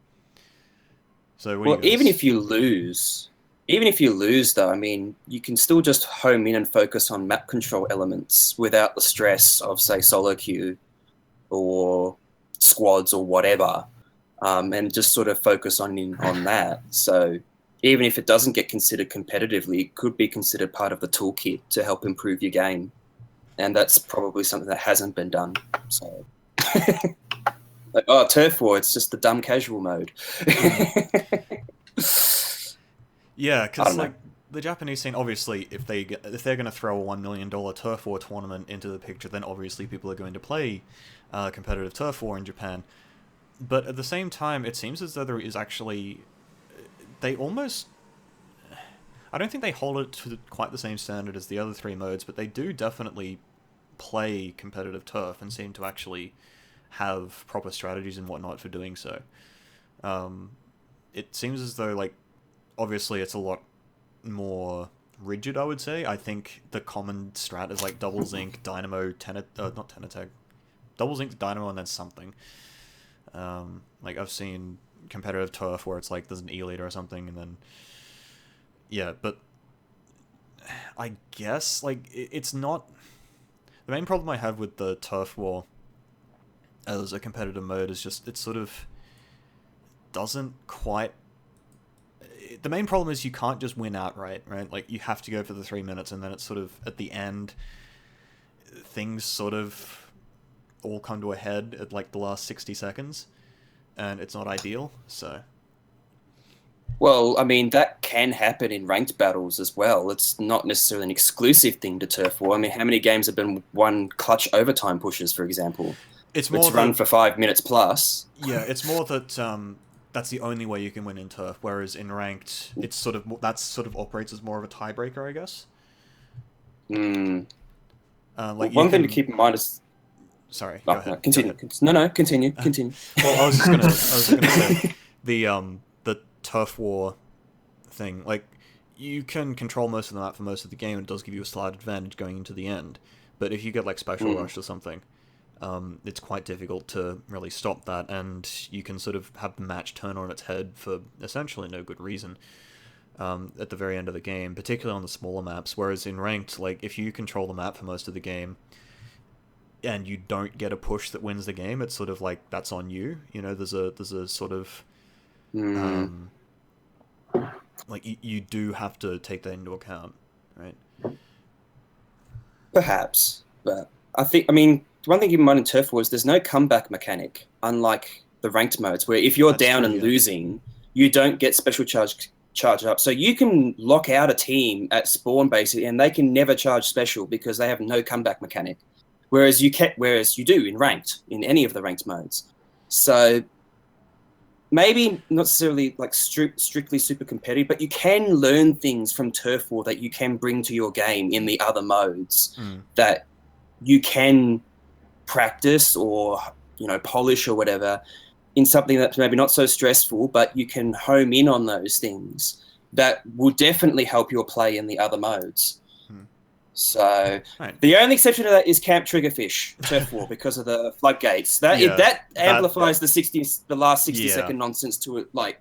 So, well, even if you lose, though, I mean, you can still just home in and focus on map control elements without the stress of, say, solo queue or squads or whatever, and just sort of focus on that. So even if it doesn't get considered competitively, it could be considered part of the toolkit to help improve your game. And that's probably something that hasn't been done. So, like, oh, Turf War, it's just the dumb casual mode. Yeah, because like the Japanese scene, obviously, if they're going to throw a $1 million Turf War tournament into the picture, then obviously people are going to play competitive Turf War in Japan. But at the same time, it seems as though there is actually... They almost... I don't think they hold it to quite the same standard as the other three modes, but they do definitely play competitive turf and seem to actually have proper strategies and whatnot for doing so. It seems as though, like, obviously it's a lot more rigid, I would say. I think the common strat is like double zinc, dynamo, not Tenatag, double zinc, dynamo, and then something. Like, I've seen competitive turf where it's like there's an E-Litre or something, and then yeah, but I guess like it's not the main problem I have with the Turf War as a competitive mode is just it sort of doesn't quite. The main problem is you can't just win outright, right? Like, you have to go for the 3 minutes, and then it's sort of at the end things sort of all come to a head at like the last 60 seconds. And it's not ideal, so... Well, I mean, that can happen in ranked battles as well. It's not necessarily an exclusive thing to Turf War. I mean, how many games have been won clutch overtime pushes, for example? It's more run for 5 minutes plus. Yeah, it's more that that's the only way you can win in Turf, whereas in ranked, it's sort of operates as more of a tiebreaker, I guess. Like, one thing to keep in mind is... Sorry, go ahead. No, continue. No, continue. Well, I was just gonna say the Turf War thing. Like, you can control most of the map for most of the game, and it does give you a slight advantage going into the end. But if you get like Special Rush or something, it's quite difficult to really stop that, and you can sort of have the match turn on its head for essentially no good reason at the very end of the game, particularly on the smaller maps. Whereas in ranked, like, if you control the map for most of the game, and you don't get a push that wins the game, it's sort of like, that's on you. You know, there's a sort of... like, you do have to take that into account, right? Perhaps, but I mean, one thing to keep in mind in Turf War is there's no comeback mechanic, unlike the ranked modes, where if you're down and losing, you don't get special charge up. So you can lock out a team at spawn, basically, and they can never charge special because they have no comeback mechanic. Whereas you do in ranked, in any of the ranked modes. So maybe not necessarily like strictly super competitive, but you can learn things from Turf War that you can bring to your game in the other modes that you can practice or, you know, polish or whatever in something that's maybe not so stressful, but you can home in on those things that will definitely help your play in the other modes. So the only exception to that is Camp Triggerfish Turf War because of the floodgates. That amplifies the last 60-second nonsense to like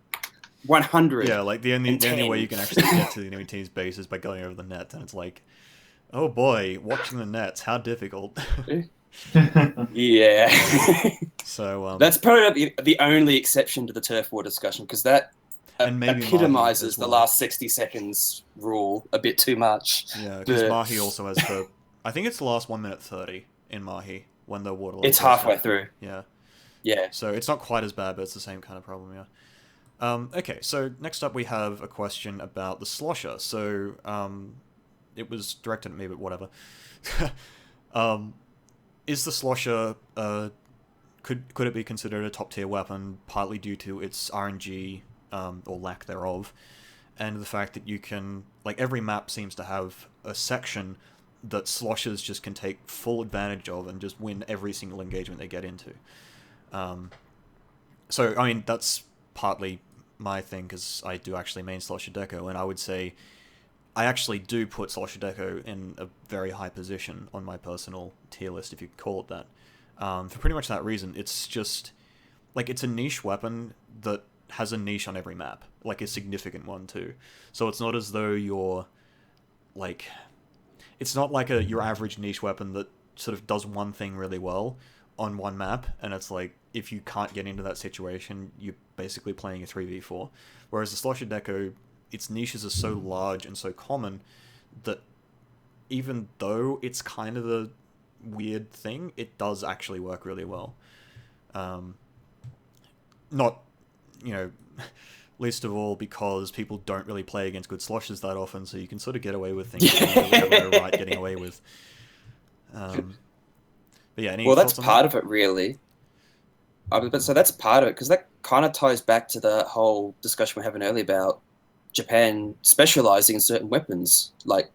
100. Yeah, like the only way you can actually get to the enemy team's base is by going over the net, and it's like, oh boy, watching the nets, how difficult. Yeah. So that's probably the only exception to the Turf War discussion, because that epitomizes the last 60 seconds rule a bit too much. Yeah, because Mahi also has I think it's the last 1 minute 30 in Mahi when the water level it's halfway through. Yeah. Yeah. So it's not quite as bad, but it's the same kind of problem, yeah. Okay, so next up we have a question about the slosher. So it was directed at me, but whatever. Is the slosher could it be considered a top tier weapon, partly due to its RNG or lack thereof, and the fact that you can, like, every map seems to have a section that sloshers just can take full advantage of and just win every single engagement they get into. So I mean that's partly my thing, because I do actually main Slosher Deco, and I would say I actually do put Slosher Deco in a very high position on my personal tier list, if you could call it that. For pretty much that reason. It's just, like, it's a niche weapon that has a niche on every map, like a significant one too. So it's not as though you're, like, it's not like your average niche weapon that sort of does one thing really well on one map, and it's like, if you can't get into that situation, you're basically playing a 3v4. Whereas the Slosher Deco, its niches are so large and so common that even though it's kind of a weird thing, it does actually work really well. Not, least of all because people don't really play against good sloshers that often, so you can sort of get away with things that you really have no right getting away with. But yeah, well, that's part of it, really. But so that's part of it, because that kind of ties back to the whole discussion we were having earlier about Japan specializing in certain weapons. Like,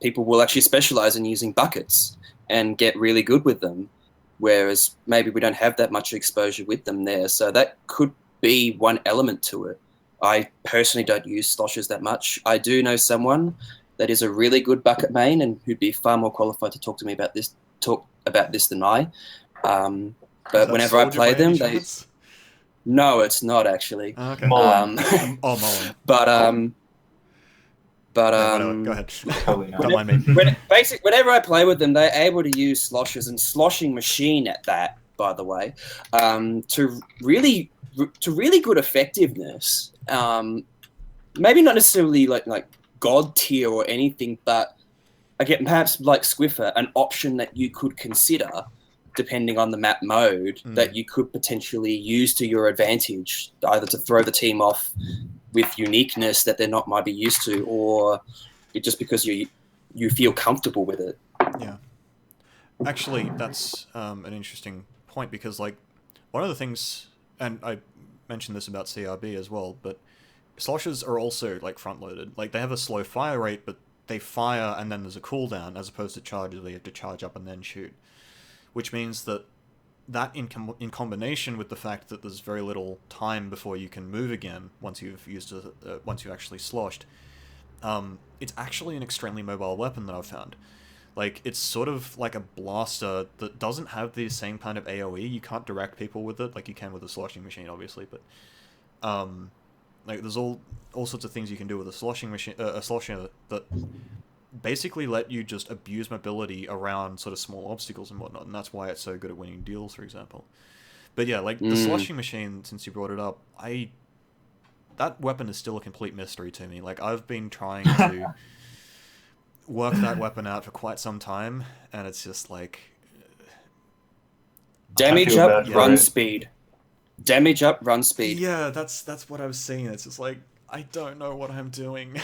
people will actually specialize in using buckets and get really good with them, whereas maybe we don't have that much exposure with them there. So that could be one element to it. I personally don't use sloshers that much. I do know someone that is a really good bucket main and who'd be far more qualified to talk about this than I. But whenever I play them, no, it's not actually. Okay. Mullen. Mullen. But Go ahead. Totally not. Don't mind me. Whenever I play with them, they're able to use sloshers and sloshing machine at that, by the way, to really good effectiveness. Maybe not necessarily like god tier or anything, but again, perhaps like Squiffer, an option that you could consider depending on the map mode that you could potentially use to your advantage, either to throw the team off with uniqueness that they're not might be used to, or just because you feel comfortable with it. Yeah. Actually, that's an interesting point, because, like, one of the things, and I mentioned this about CRB as well, but sloshers are also, like, front-loaded. Like, they have a slow fire rate, but they fire and then there's a cooldown, as opposed to charges where you have to charge up and then shoot. Which means that in combination with the fact that there's very little time before you can move again once you've once you've actually sloshed, it's actually an extremely mobile weapon that I've found. Like, it's sort of like a blaster that doesn't have the same kind of AoE. You can't direct people with it like you can with a sloshing machine, obviously, but like, there's all sorts of things you can do with a sloshing machine, a slosher that basically let you just abuse mobility around sort of small obstacles and whatnot, and that's why it's so good at winning duels, for example. But yeah, like, the sloshing machine, since you brought it up, that weapon is still a complete mystery to me. Like, I've been trying to work that weapon out for quite some time, and it's just like... Damage up, run speed. Damage up, run speed. Yeah, that's what I was saying. It's just like, I don't know what I'm doing.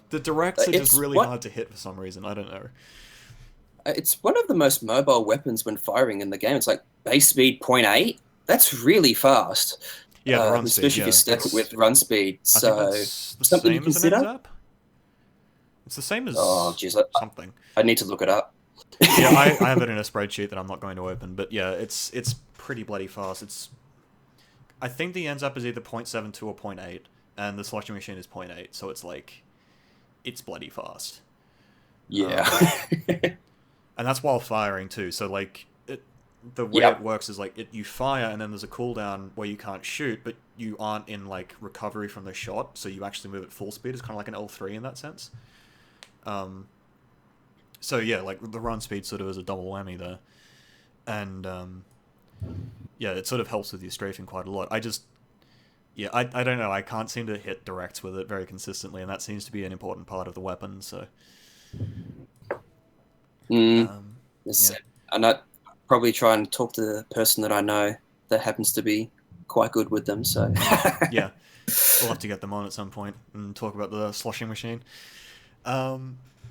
The directs are just really hard to hit for some reason. I don't know. It's one of the most mobile weapons when firing in the game. It's like base speed 0.8. That's really fast. Yeah, the run speed, especially if you stack it with run speed. So something to consider. It's the same as something. I need to look it up. Yeah, I have it in a spreadsheet that I'm not going to open. But yeah, it's pretty bloody fast. I think the ends up is either 0.72 or 0.8, and the sloshing machine is 0.8. So it's like, it's bloody fast. Yeah. And that's while firing too. So, like, the way it works is, like, you fire and then there's a cooldown where you can't shoot, but you aren't in, like, recovery from the shot, so you actually move at full speed. It's kind of like an L3 in that sense. So yeah, like, the run speed sort of is a double whammy there. And yeah, it sort of helps with your strafing quite a lot. I don't know, I can't seem to hit directs with it very consistently, and that seems to be an important part of the weapon, so... And probably try and talk to the person that I know that happens to be quite good with them. So Yeah, we'll have to get them on at some point and talk about the sloshing machine.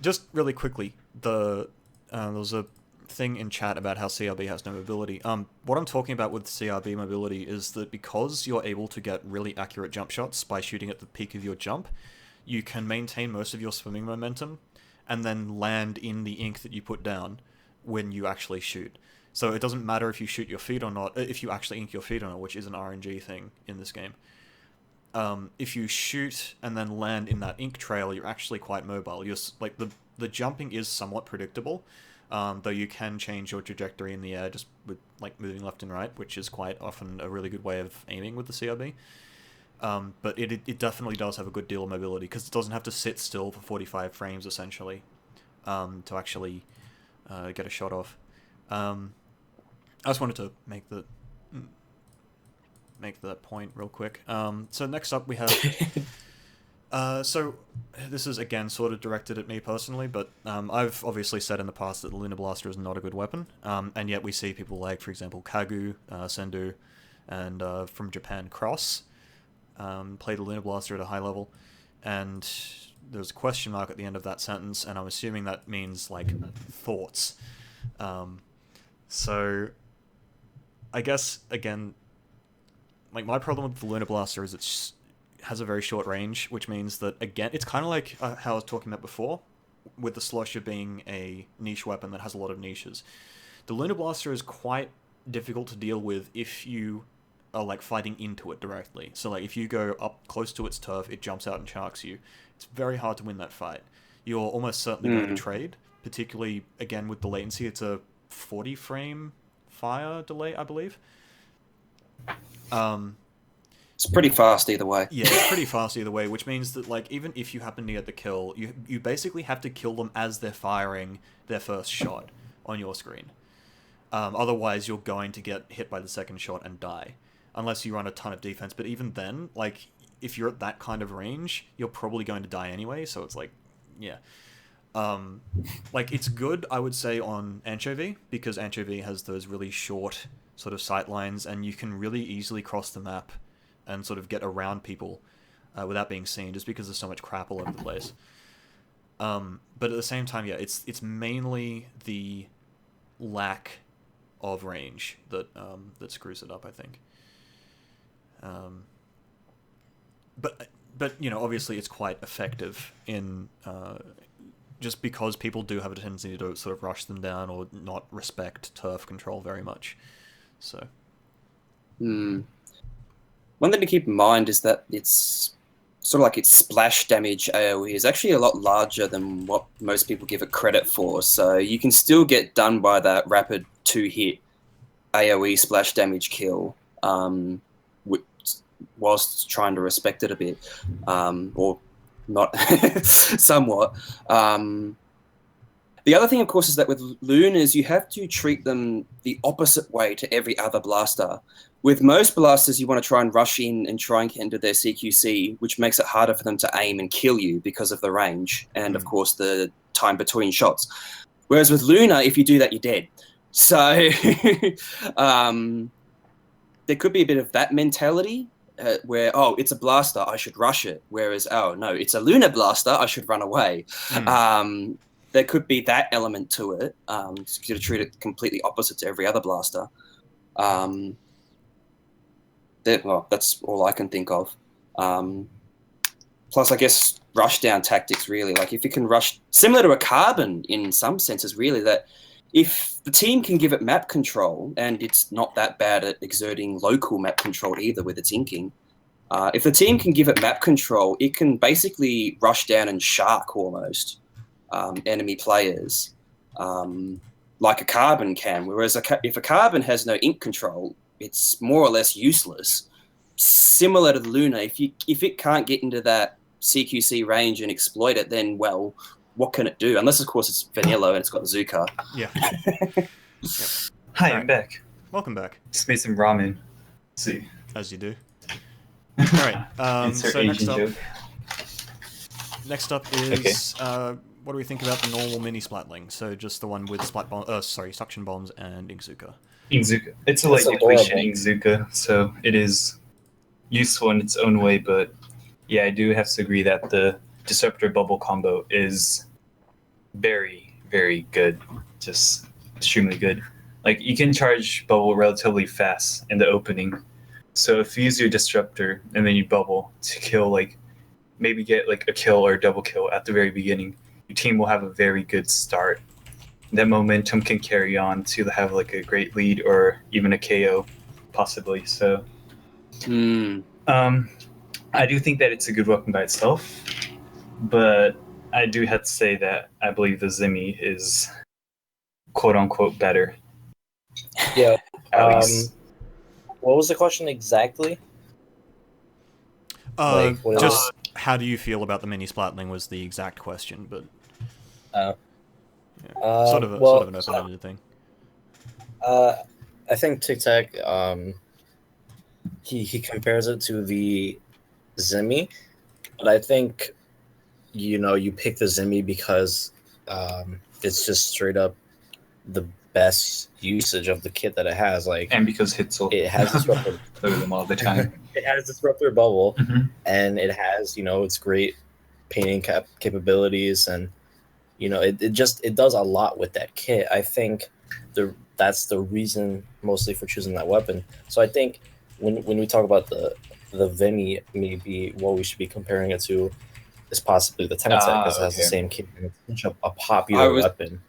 Just really quickly, there was a thing in chat about how CRB has no mobility. What I'm talking about with CRB mobility is that because you're able to get really accurate jump shots by shooting at the peak of your jump, you can maintain most of your swimming momentum and then land in the ink that you put down when you actually shoot. So it doesn't matter if you shoot your feet or not, if you actually ink your feet or not, which is an RNG thing in this game. If you shoot and then land in that ink trail, you're actually quite mobile. You're like the jumping is somewhat predictable, though you can change your trajectory in the air just with like moving left and right, which is quite often a really good way of aiming with the CRB. But it definitely does have a good deal of mobility because it doesn't have to sit still for 45 frames essentially to actually get a shot off. I just wanted to make that point real quick. So next up we have... so this is again sort of directed at me personally, but I've obviously said in the past that the Lunar Blaster is not a good weapon, and yet we see people like, for example, Kagu, Sendu, and from Japan, Cross, play the Lunar Blaster at a high level, and there's a question mark at the end of that sentence, and I'm assuming that means, like, thoughts. So, I guess, again, like, my problem with the Lunar Blaster is it has a very short range, which means that, again, it's kind of like how I was talking about before, with the Slosher being a niche weapon that has a lot of niches. The Lunar Blaster is quite difficult to deal with if you are, like, fighting into it directly. So, like, if you go up close to its turf, it jumps out and sharks you. It's very hard to win that fight. You're almost certainly going to trade, particularly, again, with the latency. It's a 40-frame fire delay, I believe. It's pretty fast either way. Yeah, it's pretty fast either way, which means that, like, even if you happen to get the kill, you basically have to kill them as they're firing their first shot on your screen. Otherwise, you're going to get hit by the second shot and die, unless you run a ton of defense. But even then, like, if you're at that kind of range, you're probably going to die anyway, so it's like, yeah. Like, it's good, I would say, on Anchovy, because Anchovy has those really short sort of sight lines, and you can really easily cross the map and sort of get around people without being seen, just because there's so much crap all over the place. But at the same time, yeah, it's mainly the lack of range that that screws it up, I think. But you know, obviously, it's quite effective in just because people do have a tendency to sort of rush them down or not respect turf control very much. So. One thing to keep in mind is that it's sort of like its splash damage AoE is actually a lot larger than what most people give it credit for. So you can still get done by that rapid 2-hit AoE splash damage kill whilst trying to respect it a bit, or not somewhat. The other thing, of course, is that with Lunars, you have to treat them the opposite way to every other blaster. With most blasters, you want to try and rush in and try and get into their CQC, which makes it harder for them to aim and kill you because of the range and, of course, the time between shots. Whereas with Lunar, if you do that, you're dead. So there could be a bit of that mentality where, oh, it's a blaster, I should rush it. Whereas, oh, no, it's a Lunar blaster, I should run away. There could be that element to it, to treat it completely opposite to every other blaster. Well, that's all I can think of. Plus, I guess, rush down tactics, really. Like, if you can rush... Similar to a Carbon in some senses, really, that if the team can give it map control, and it's not that bad at exerting local map control either with its inking, if the team can give it map control, it can basically rush down and shark almost enemy players, like a Carbon can. Whereas if a Carbon has no ink control, it's more or less useless. Similar to the Lunar, if it can't get into that CQC range and exploit it, then, well, what can it do? Unless, of course, it's vanilla and it's got Zuka. Yeah. Yep. Hi, I'm back. Welcome back. Just made some ramen. Let's see. As you do. All right. So next up is what do we think about the normal mini Splatling? So just the one with suction bombs and Inkzuka. Inkzuka. It's a light depletion Inkzuka, so it is useful in its own way, but yeah, I do have to agree that the Disruptor Bubble combo is very, very good. Just extremely good. Like, you can charge Bubble relatively fast in the opening. So if you use your Disruptor and then you Bubble to kill, like, maybe get like a kill or a double kill at the very beginning, your team will have a very good start. That momentum can carry on to have like a great lead or even a KO, possibly. So, I do think that it's a good weapon by itself, but I do have to say that I believe the Zimmy is quote unquote better. Yeah. At least. What was the question exactly? Just how do you feel about the mini Splatling was the exact question, but sort of an open-ended thing. I think Tictac, he compares it to the Zimmy, but I think you pick the Zimmy because it's just straight up the best usage of the kit that it has. Like, and because it has disruptor play with them all the time. It has disruptor bubble, and it has its great painting capabilities, and it does a lot with that kit. I think that's the reason mostly for choosing that weapon. So I think when we talk about the Vimy, maybe what we should be comparing it to is possibly the Tictac, because it has the same kit. It's such a popular weapon.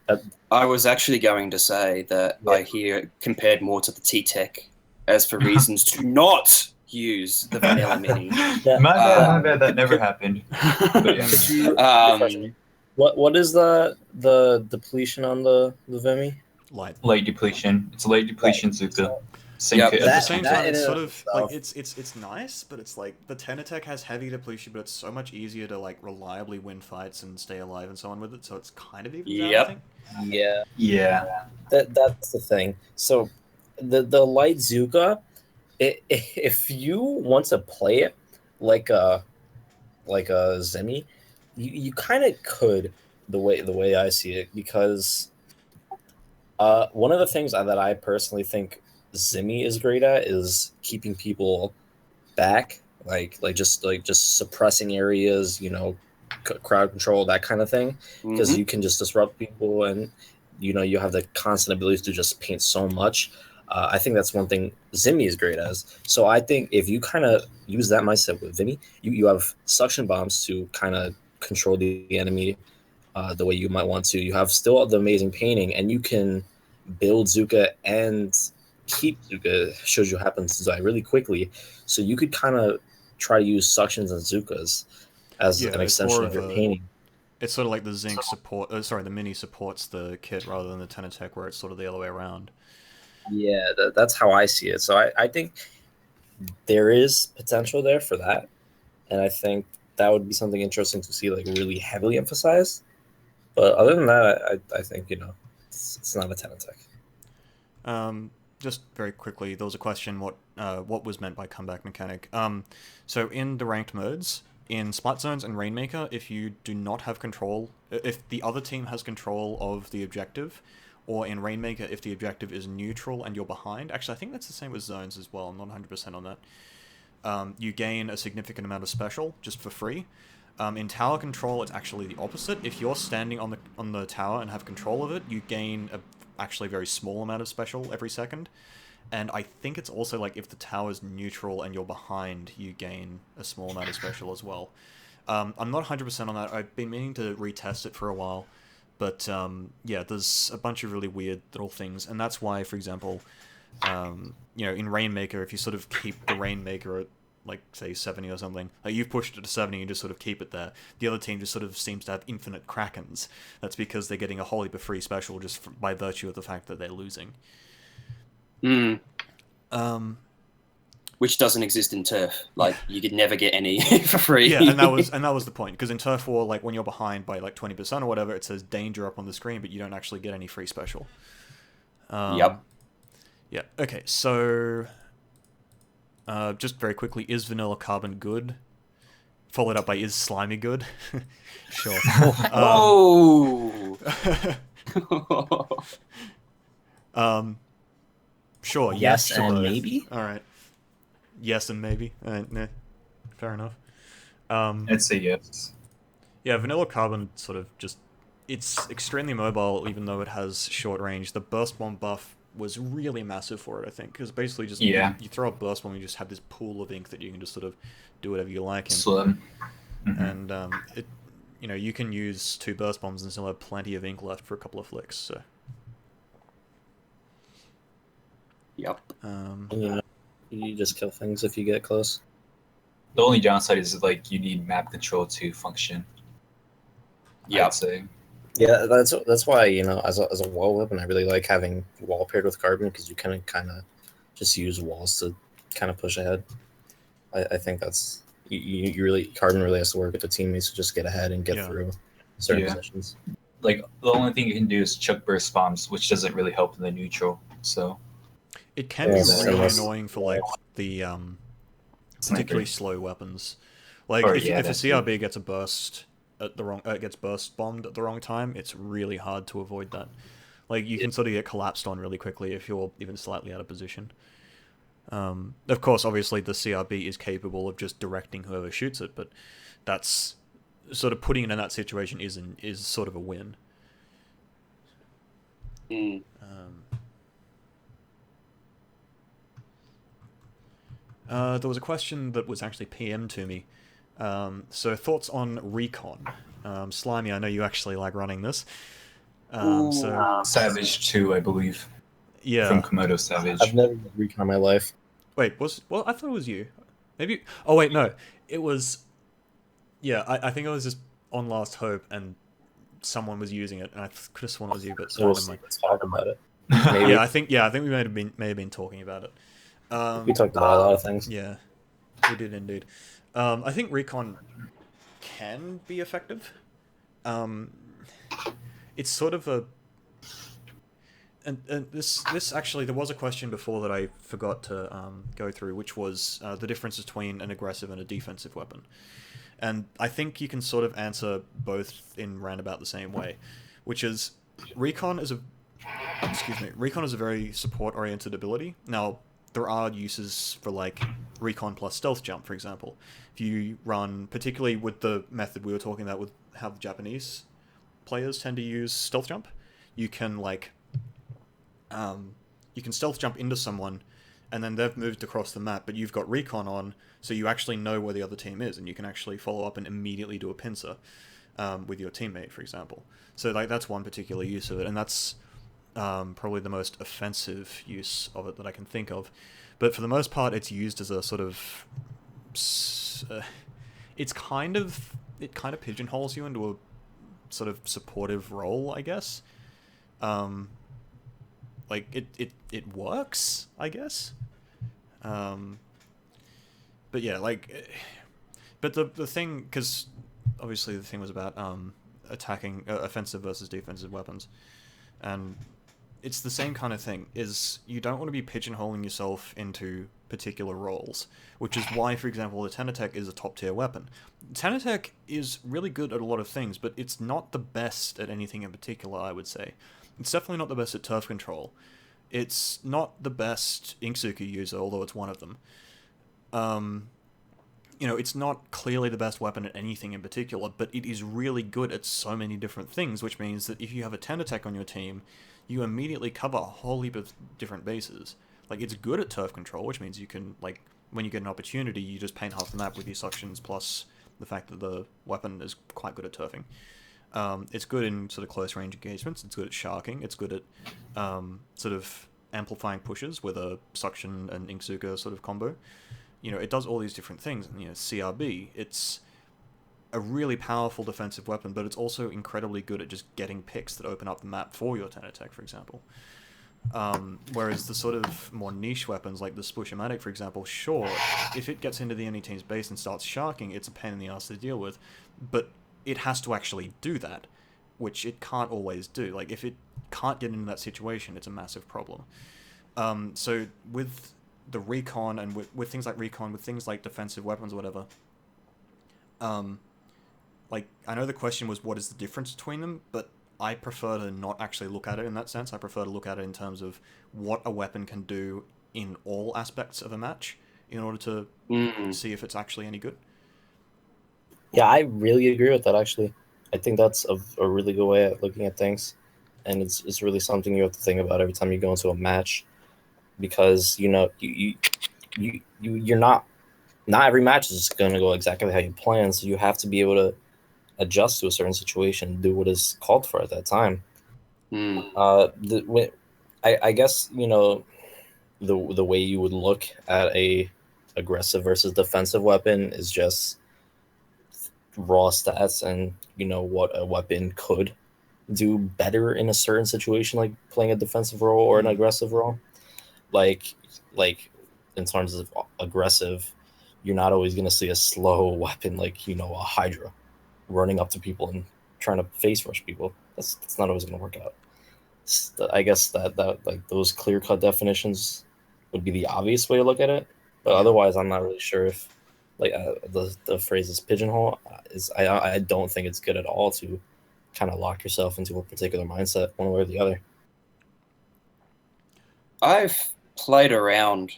I was actually going to say that I hear compared more to the Tictac as for reasons to not use the vanilla mini. My bad, that never happened. But yeah. What is the depletion on the Vimy? Light depletion. It's a light depletion Zuka. Same kit. At the same time, it's sort of like it's nice, but it's like the Tictac has heavy depletion, but it's so much easier to like reliably win fights and stay alive and so on with it. So it's kind of even out, I think. Yeah. That's the thing. So the light Zuka, if you want to play it like a Zimmy, you kind of could the way I see it, because one of the things that I personally think Zimmy is great at is keeping people back, like just suppressing areas, crowd control, that kind of thing, because you can just disrupt people, and you have the constant ability to just paint so much. I think that's one thing Zimmy is great as. So I think if you kind of use that mindset with Zimmy, you have suction bombs to kind of control the enemy the way you might want to. You have still the amazing painting, and you can build Zuka and keep Zuka, shows you happens to die really quickly. So you could kind of try to use suctions and Zukas as an extension of your painting. It's sort of like the Zinc the mini supports the kit rather than the Tictac, where it's sort of the other way around. Yeah, that's how I see it. So I think there is potential there for that, and I think that would be something interesting to see, like, really heavily emphasized. But other than that, I think it's not a Tictac. Just very quickly, there was a question what was meant by comeback mechanic. So in the ranked modes, in Splat Zones and Rainmaker, if you do not have control, if the other team has control of the objective, or in Rainmaker, if the objective is neutral and you're behind, actually I think that's the same with Zones as well, I'm not 100% on that, you gain a significant amount of special just for free. In tower control, it's actually the opposite. If you're standing on the tower and have control of it, you gain actually a very small amount of special every second. And I think it's also like if the tower's neutral and you're behind, you gain a small amount of special as well. I'm not 100% on that. I've been meaning to retest it for a while. But yeah, there's a bunch of really weird little things. And that's why, for example, in Rainmaker, if you sort of keep the Rainmaker at, like, say, 70 or something, like, you've pushed it to 70, you just sort of keep it there. The other team just sort of seems to have infinite Krakens. That's because they're getting a wholly but free special just by virtue of the fact that they're losing. Which doesn't exist in Turf. Like, you could never get any for free. Yeah, and that was the point. Because in Turf War, like, when you're behind by like 20% or whatever, it says danger up on the screen, but you don't actually get any free special. Yep. Yeah. Okay. So, just very quickly, is vanilla carbon good? followed up by is Slimy good? Sure. Oh. Sure. Yes to and both. maybe? All right. Yes and maybe. No, fair enough. I'd say yes. Yeah, vanilla carbon sort of just it's extremely mobile, even though it has short range. The burst bomb buff was really massive for it, I think, because basically just Yeah. you throw a burst bomb, you just have this pool of ink that you can just sort of do whatever you like in. Slim. Mm-hmm. And it, you can use 2 burst bombs and still have plenty of ink left for a couple of flicks. So. Yep. You just kill things if you get close. The only downside is like you need map control to function. Yeah. I'd say. Yeah, that's why as a wall weapon, I really like having wall paired with carbon because you kind of just use walls to kind of push ahead. I think that's you really carbon really has to work with the teammates to just get ahead and get through certain positions. Like the only thing you can do is chuck burst bombs, which doesn't really help in the neutral. So it can be really annoying for like the particularly slow weapons. Like if a CRB gets a burst at the wrong, gets burst bombed at the wrong time, it's really hard to avoid that. Like you can sort of get collapsed on really quickly if you're even slightly out of position. Of course, obviously the CRB is capable of just directing whoever shoots it, but that's sort of putting it in that situation is sort of a win. Mm. There was a question that was actually PM'd to me. So thoughts on recon? Slimy, I know you actually like running this. So Savage 2, I believe. Yeah. From Komodo Savage. I've never done recon in my life. Wait, I thought it was you. Maybe. Oh wait, no, it was. Yeah, I think it was just on Last Hope, and someone was using it, and I could have sworn it was you, but So let's talk about it. Maybe. Yeah, I think we may have been talking about it. We talked about a lot of things. Yeah, we did indeed. I think recon can be effective. It's sort of a. And this actually, there was a question before that I forgot to go through, which was the difference between an aggressive and a defensive weapon. And I think you can sort of answer both in roundabout the same way, which is recon is a very support-oriented ability. Now, there are uses for like recon plus stealth jump, for example. If you run, particularly with the method we were talking about with how the Japanese players tend to use stealth jump, you can like you can stealth jump into someone, and then they've moved across the map, but you've got recon on, so you actually know where the other team is, and you can actually follow up and immediately do a pincer with your teammate, for example. So like that's one particular use of it, and that's probably the most offensive use of it that I can think of. But for the most part, it's used as a sort of it kind of pigeonholes you into a sort of supportive role, I guess. Like it works, I guess. But yeah, like, but the thing, because obviously the thing was about attacking offensive versus defensive weapons, and it's the same kind of thing. Is you don't want to be pigeonholing yourself into particular roles, which is why, for example, the Tictac is a top tier weapon. Tictac is really good at a lot of things, but it's not the best at anything in particular, I would say. It's definitely not the best at turf control. It's not the best Inksuka user, although it's one of them. It's not clearly the best weapon at anything in particular, but it is really good at so many different things, which means that if you have a Tictac on your team, you immediately cover a whole heap of different bases. Like, it's good at turf control, which means you can, like, when you get an opportunity, you just paint half the map with your suctions, plus the fact that the weapon is quite good at turfing. It's good in sort of close range engagements. It's good at sharking. It's good at sort of amplifying pushes with a suction and Inksuka sort of combo. It does all these different things. And, CRB, it's a really powerful defensive weapon, but it's also incredibly good at just getting picks that open up the map for your Tictac, for example. Whereas the sort of more niche weapons like the Spush-O-Matic, for example, sure, if it gets into the enemy team's base and starts sharking, it's a pain in the ass to deal with, but it has to actually do that, which it can't always do. Like, if it can't get into that situation, it's a massive problem. So with the recon and with things like recon, with things like defensive weapons or whatever, like, I know the question was what is the difference between them, but I prefer to not actually look at it in that sense. I prefer to look at it in terms of what a weapon can do in all aspects of a match in order to see if it's actually any good. Yeah, I really agree with that, actually. I think that's a really good way of looking at things. And it's really something you have to think about every time you go into a match. Because, you're not every match is going to go exactly how you plan. So you have to be able to adjust to a certain situation, do what is called for at that time. I guess, the way you would look at a aggressive versus defensive weapon is just raw stats and what a weapon could do better in a certain situation, like playing a defensive role or an aggressive role. Like in terms of aggressive, you're not always going to see a slow weapon like a Hydra running up to people and trying to face rush people. That's not always going to work out. I guess that like those clear-cut definitions would be the obvious way to look at it, but otherwise I'm not really sure if like the phrase is pigeonhole is I don't think it's good at all to kind of lock yourself into a particular mindset one way or the other. I've played around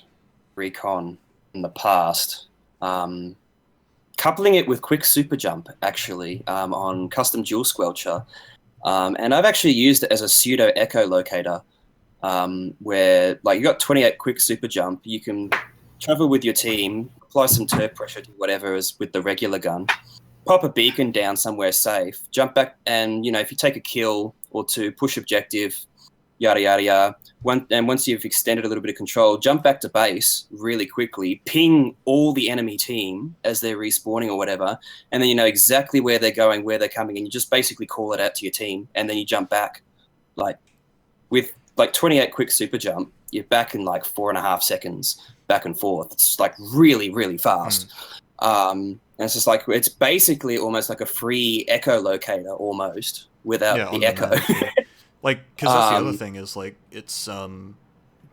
Recon in the past, coupling it with quick super jump actually on custom dual squelcher, and I've actually used it as a pseudo echo locator, where like you got 28 quick super jump, you can travel with your team, apply some turf pressure to whatever is with the regular gun, pop a beacon down somewhere safe, jump back, and if you take a kill or two, push objective, yada yada yada. And once you've extended a little bit of control, jump back to base really quickly, ping all the enemy team as they're respawning or whatever, and then you know exactly where they're going, where they're coming, and you just basically call it out to your team, and then you jump back. Like with like 28 quick super jump, you're back in like 4.5 seconds, back and forth. It's like really, really fast. And it's just like it's basically almost like a free echo locator almost without the echo. Like, because that's the other thing is, like, it's, now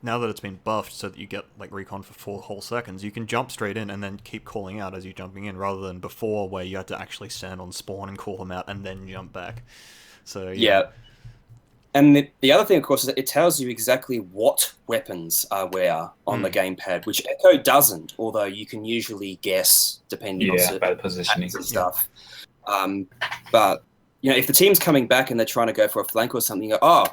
that it's been buffed so that you get, like, recon for 4 whole seconds, you can jump straight in and then keep calling out as you're jumping in, rather than before where you had to actually stand on spawn and call them out and then jump back. So, yeah. And the other thing, of course, is that it tells you exactly what weapons are where on the gamepad, which Echo doesn't, although you can usually guess depending on by the positioning and stuff. But if the team's coming back and they're trying to go for a flank or something, you go,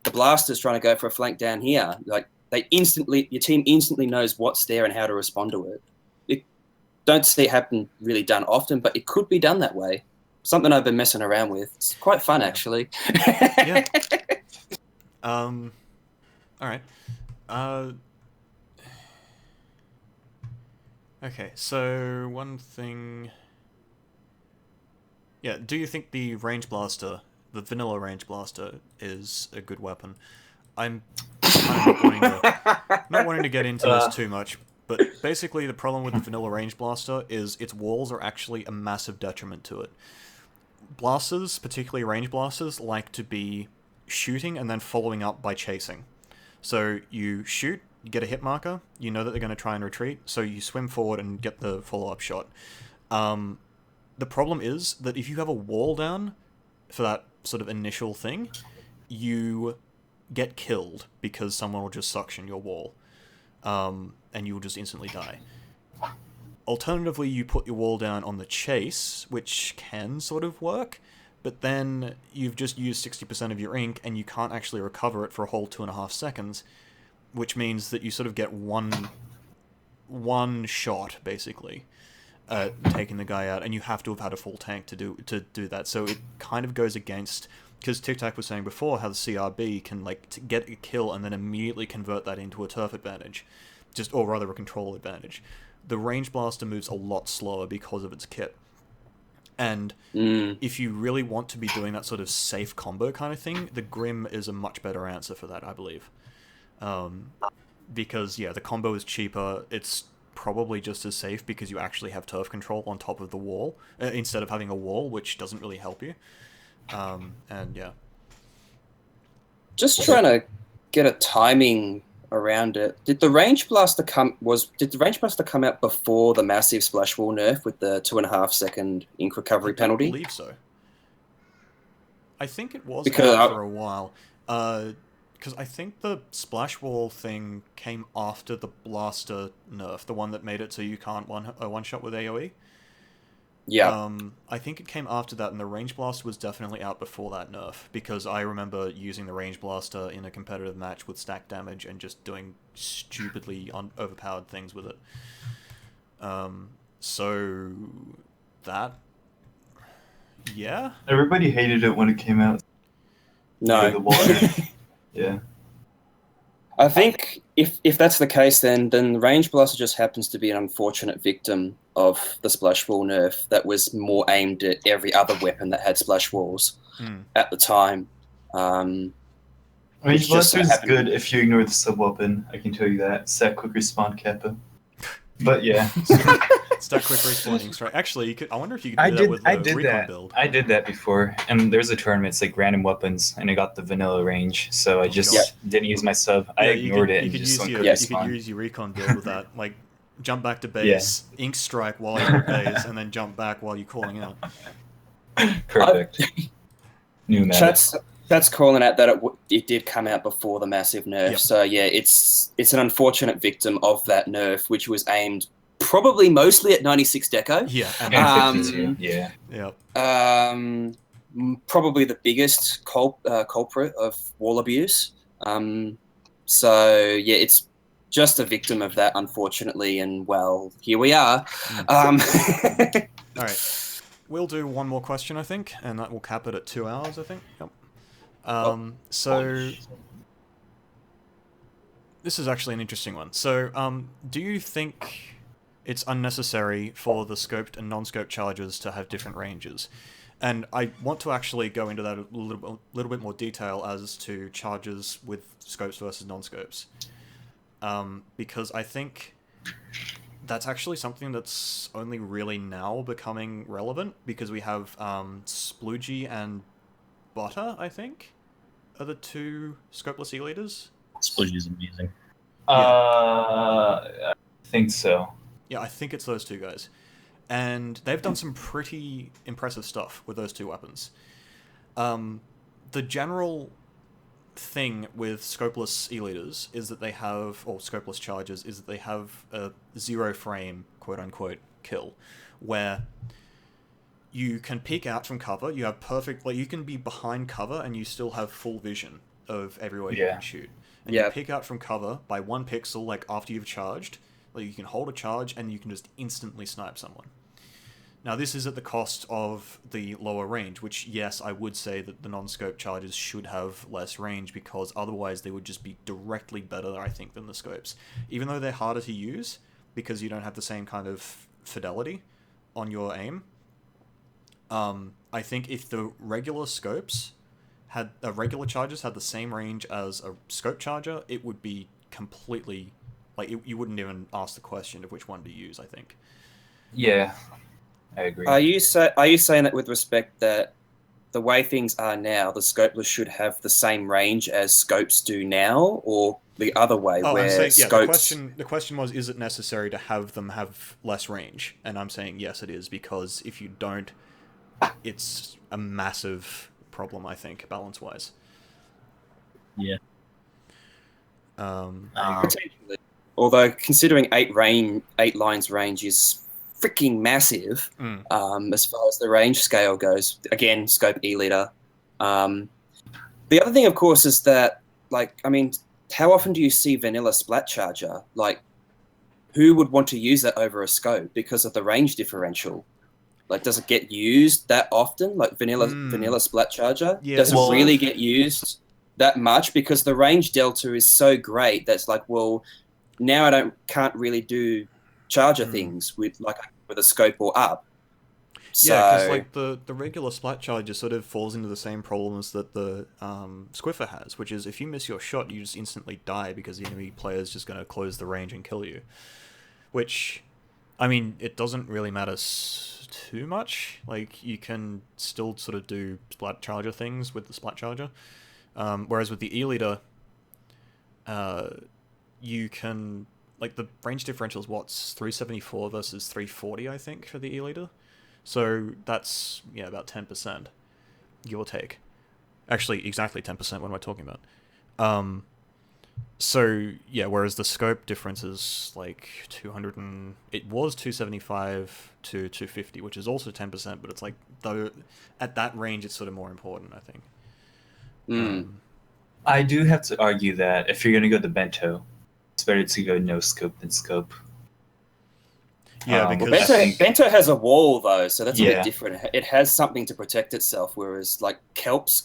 the blaster's trying to go for a flank down here. Like your team instantly knows what's there and how to respond to it. Don't see it happen really done often, but it could be done that way. Something I've been messing around with. It's quite fun, actually. All right. Okay, so one thing... Yeah, do you think the range blaster, the vanilla range blaster, is a good weapon? I'm kind of not wanting to get into this too much, but basically the problem with the vanilla range blaster is its walls are actually a massive detriment to it. Blasters, particularly range blasters, like to be shooting and then following up by chasing. So you shoot, you get a hit marker, you know that they're going to try and retreat, so you swim forward and get the follow-up shot. The problem is that if you have a wall down for that sort of initial thing, you get killed because someone will just suction your wall, and you will just instantly die. Alternatively, you put your wall down on the chase, which can sort of work, but then you've just used 60% of your ink and you can't actually recover it for a whole 2.5 seconds, which means that you sort of get one shot, basically, taking the guy out, and you have to have had a full tank to do that. So it kind of goes against, because Tictac was saying before how the CRB can get a kill and then immediately convert that into a turf advantage, or rather a control advantage. The range blaster moves a lot slower because of its kit. And if you really want to be doing that sort of safe combo kind of thing, the Grim is a much better answer for that, I believe. Because, the combo is cheaper, it's probably just as safe because you actually have turf control on top of the wall, instead of having a wall, which doesn't really help you. Just trying to get a timing around it. Did the range blaster come out before the massive splash wall nerf with the 2.5 second ink recovery penalty? I believe so. I think it was Because out for a while. Because I think the splash wall thing came after the blaster nerf, the one that made it so you can't one shot with AoE. Yeah. I think it came after that, and the range blaster was definitely out before that nerf, because I remember using the range blaster in a competitive match with stack damage and just doing stupidly overpowered things with it. So that, yeah. Everybody hated it when it came out. No. The water. Yeah. I think if that's the case, then the range blaster just happens to be an unfortunate victim of the splash wall nerf that was more aimed at every other weapon that had splash walls at the time. Range blaster is good if you ignore the sub weapon. I can tell you that. Set quick respawn kappa. But yeah. Stack quick respawning strike. Actually, I wonder if you could do that with the recon build. I did that before, and there's a tournament. It's like random weapons, and I got the vanilla range, so I just didn't use my sub. Yeah, I ignored it. You could use your recon build with that. Like, jump back to base, ink strike while you're at base, and then jump back while you're calling out. Perfect. New meta. That's calling out that it did come out before the massive nerf. Yep. So yeah, it's an unfortunate victim of that nerf, which was aimed probably mostly at 96 Deco. Yeah. And 52. Yeah. Probably the biggest culprit of wall abuse. So yeah, it's just a victim of that, unfortunately. And well, here we are. All right. We'll do one more question, I think, and that will cap it at 2 hours, I think. Yep. So this is actually an interesting one. So, do you think it's unnecessary for the scoped and non-scoped charges to have different ranges? And I want to actually go into that a little bit more detail as to charges with scopes versus non-scopes. Because I think that's actually something that's only really now becoming relevant, because we have Sploogie and Butter, I think, are the two scopeless E-Litres. Sploogie is amazing. I think so. Yeah, I think it's those two guys. And they've done some pretty impressive stuff with those two weapons. The general thing with scopeless E-Litres is that they have, or scopeless charges, is that they have a 0 frame, quote-unquote, kill, where you can peek out from cover, you have perfect, like, you can be behind cover and you still have full vision of everywhere you can shoot. And you peek out from cover by 1 pixel, like, after you've charged, like, you can hold a charge and you can just instantly snipe someone. Now, this is at the cost of the lower range, which, yes, I would say that the non-scope charges should have less range, because otherwise they would just be directly better, I think, than the scopes. Even though they're harder to use, because you don't have the same kind of fidelity on your aim, I think if the regular scopes had regular charges had the same range as a scope charger, it would be completely, like, you wouldn't even ask the question of which one to use, I think. Yeah, I agree. Are you saying that with respect that the way things are now, the scopeless should have the same range as scopes do now, or the other way, where scopes... The question was, is it necessary to have them have less range? And I'm saying yes, it is, because if you don't, it's a massive problem, I think, balance-wise. Yeah. Potentially. Although, considering 8 lines range is freaking massive, as far as the range scale goes. Again, scope E-Litre. The other thing, of course, is that, like, I mean, how often do you see vanilla splat charger? Like, who would want to use that over a scope because of the range differential? Like, does it get used that often? Like, vanilla splat charger? Yeah, does it really get used that much? Because the range delta is so great that's like, well, now I can't really do charger things with a scope or up. So, yeah, because like the regular splat charger sort of falls into the same problems that the Squiffer has, which is if you miss your shot, you just instantly die because the enemy player is just going to close the range and kill you. Which, I mean, it doesn't really matter too much. Like, you can still sort of do splat charger things with the splat charger, whereas with the E-Litre, you can, like, the range differential is what's 374 versus 340, I think, for the E-Litre. So that's, yeah, about 10%, give or take. Actually, exactly 10% what am I talking about? So, yeah, whereas the scope difference is, like, it was 275 to 250, which is also 10%, but it's like, though, at that range, it's sort of more important, I think. I do have to argue that if you're going to go the bento, it's better to go no scope than scope. Yeah, Well, because... bento has a wall, though, so that's a Yeah. bit different. It has something to protect itself, whereas, like, kelp's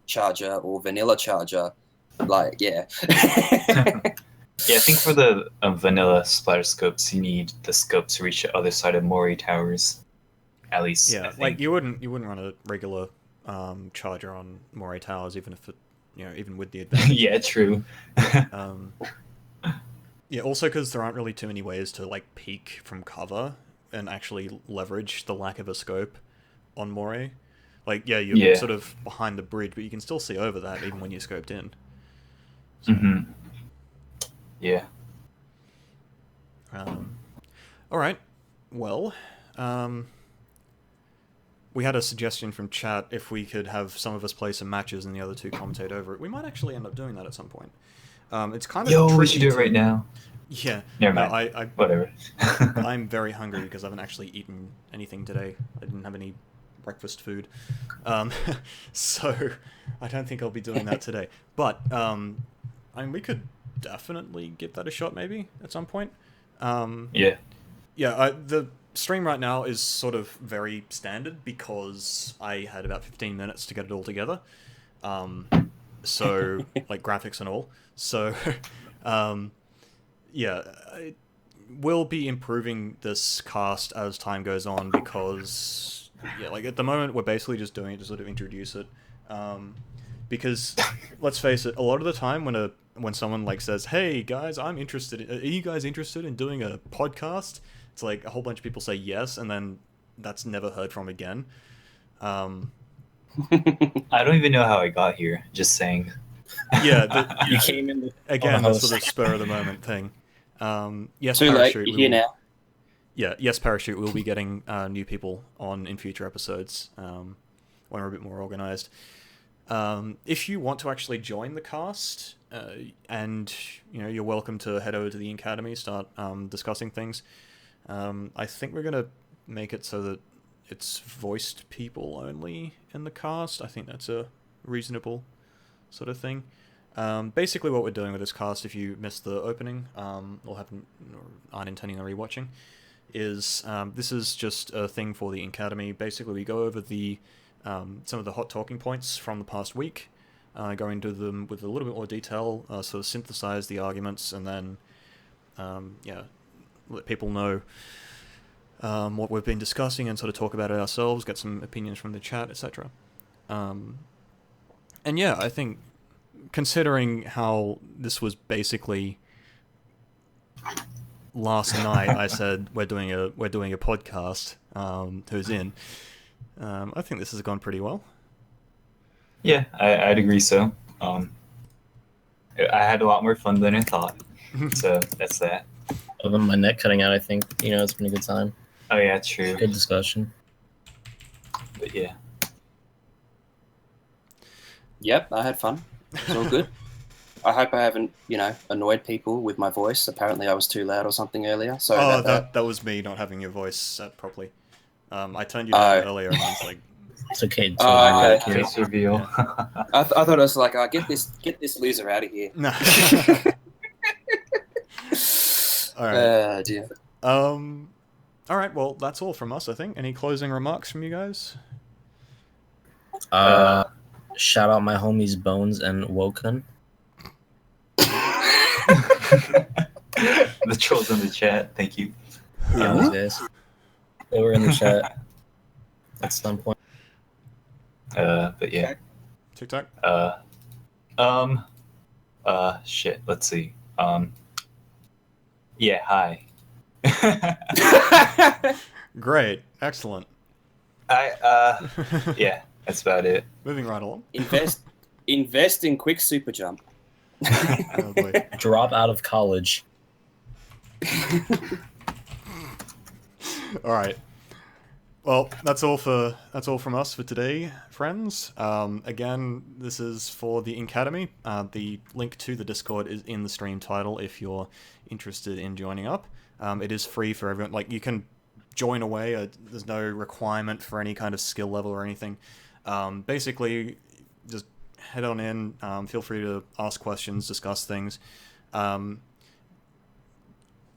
charger or vanilla charger, like, yeah. Yeah, I think for the vanilla splatter scopes, you need the scope to reach the other side of Mori towers. At least, I Yeah, think. like, you wouldn't run a regular charger on Moray Towers, even if it, even with the advantage. Yeah, true. Yeah, also because there aren't really too many ways to, like, peek from cover and actually leverage the lack of a scope on Moray. Like, yeah, you're sort of behind the bridge, but you can still see over that even when you're scoped in. So, Yeah. All right. Well, we had a suggestion from chat if we could have some of us play some matches and the other two commentate over it. We might actually end up doing that at some point. It's kind of tricky. We should do it right now. Yeah. Never No, mind. Whatever. I'm very hungry because I haven't actually eaten anything today. I didn't have any breakfast food. So I don't think I'll be doing that today. But I mean, we could definitely give that a shot maybe at some point. Yeah. Yeah, the stream right now is sort of very standard because I had about 15 minutes to get it all together. So, like, graphics and all. So, yeah, we'll be improving this cast as time goes on because, yeah, like, at the moment we're basically just doing it to sort of introduce it. Because, let's face it, a lot of the time when someone, like, says, hey, guys, are you guys interested in doing a podcast? It's like a whole bunch of people say yes, and then that's never heard from again. I don't even know how I got here. Just saying. Yeah, You came in again, on the the sort of host. spur of the moment thing. Yes, Too late, Parachute. you're here now. Yeah, yes, Parachute. We'll be getting new people on in future episodes when we're a bit more organized. If you want to actually join the cast, and you're welcome to head over to the Academy, start discussing things. I think we're gonna make it so that it's voiced people only in the cast. I think that's a reasonable sort of thing. Basically, what we're doing with this cast, if you missed the opening or aren't intending on rewatching, is this is just a thing for the Academy. Basically, we go over some of the hot talking points from the past week, go into them with a little bit more detail, sort of synthesize the arguments, and then let people know what we've been discussing and sort of talk about it ourselves, get some opinions from the chat, etc. And yeah, I think considering how this was basically last night, I said we're doing a podcast. Who's in? I think this has gone pretty well. Yeah, I'd agree so. I had a lot more fun than I thought. So that's that. Other than my neck cutting out, I think, it's been a good time. Oh, yeah, true. Good discussion. But yeah. Yep, I had fun. It's all good. I hope I haven't, annoyed people with my voice. Apparently I was too loud or something earlier. Sorry about that. That was me not having your voice set properly. I turned you down earlier and I was like... It's okay. Okay. Face reveal. I thought it was like, get this loser out of here. No. All right. Dear. All right. Well, that's all from us, I think. Any closing remarks from you guys? Shout out my homies Bones and Woken. The trolls in the chat. Thank you. Yeah, those guys. They were in the chat at some point. But yeah. Tictac? Shit. Let's see. Yeah. Hi. Great. Excellent. Yeah. That's about it. Moving right along. Invest in quick super jump. Oh boy. Drop out of college. All right. Well, that's all from us for today, friends. Again, this is for the Academy. The link to the Discord is in the stream title if you're interested in joining up. It is free for everyone. Like, you can join away. There's no requirement for any kind of skill level or anything. Basically, just head on in. Feel free to ask questions, discuss things.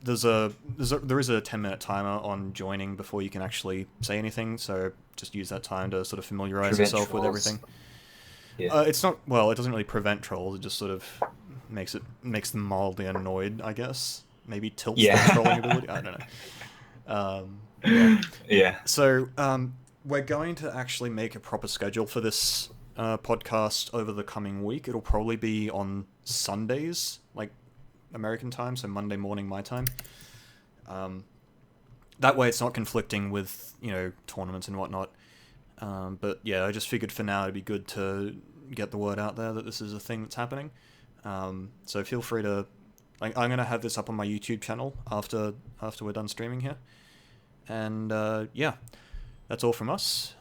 There is a 10-minute timer on joining before you can actually say anything, so just use that time to sort of familiarize Prevent yourself with trolls. everything. Yeah. It's not, well, it doesn't really prevent trolls, it just sort of makes them mildly annoyed, I guess. Maybe tilts Yeah. their trolling ability, I don't know. Yeah. Yeah. So, we're going to actually make a proper schedule for this podcast over the coming week. It'll probably be on Sundays, like American time, so Monday morning my time. That way it's not conflicting with, tournaments and whatnot. But yeah, I just figured for now it'd be good to get the word out there that this is a thing that's happening. So feel free to... I'm going to have this up on my YouTube channel after we're done streaming here. And yeah, that's all from us.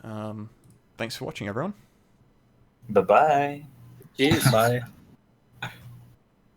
Thanks for watching, everyone. Bye-bye. Cheers. Bye.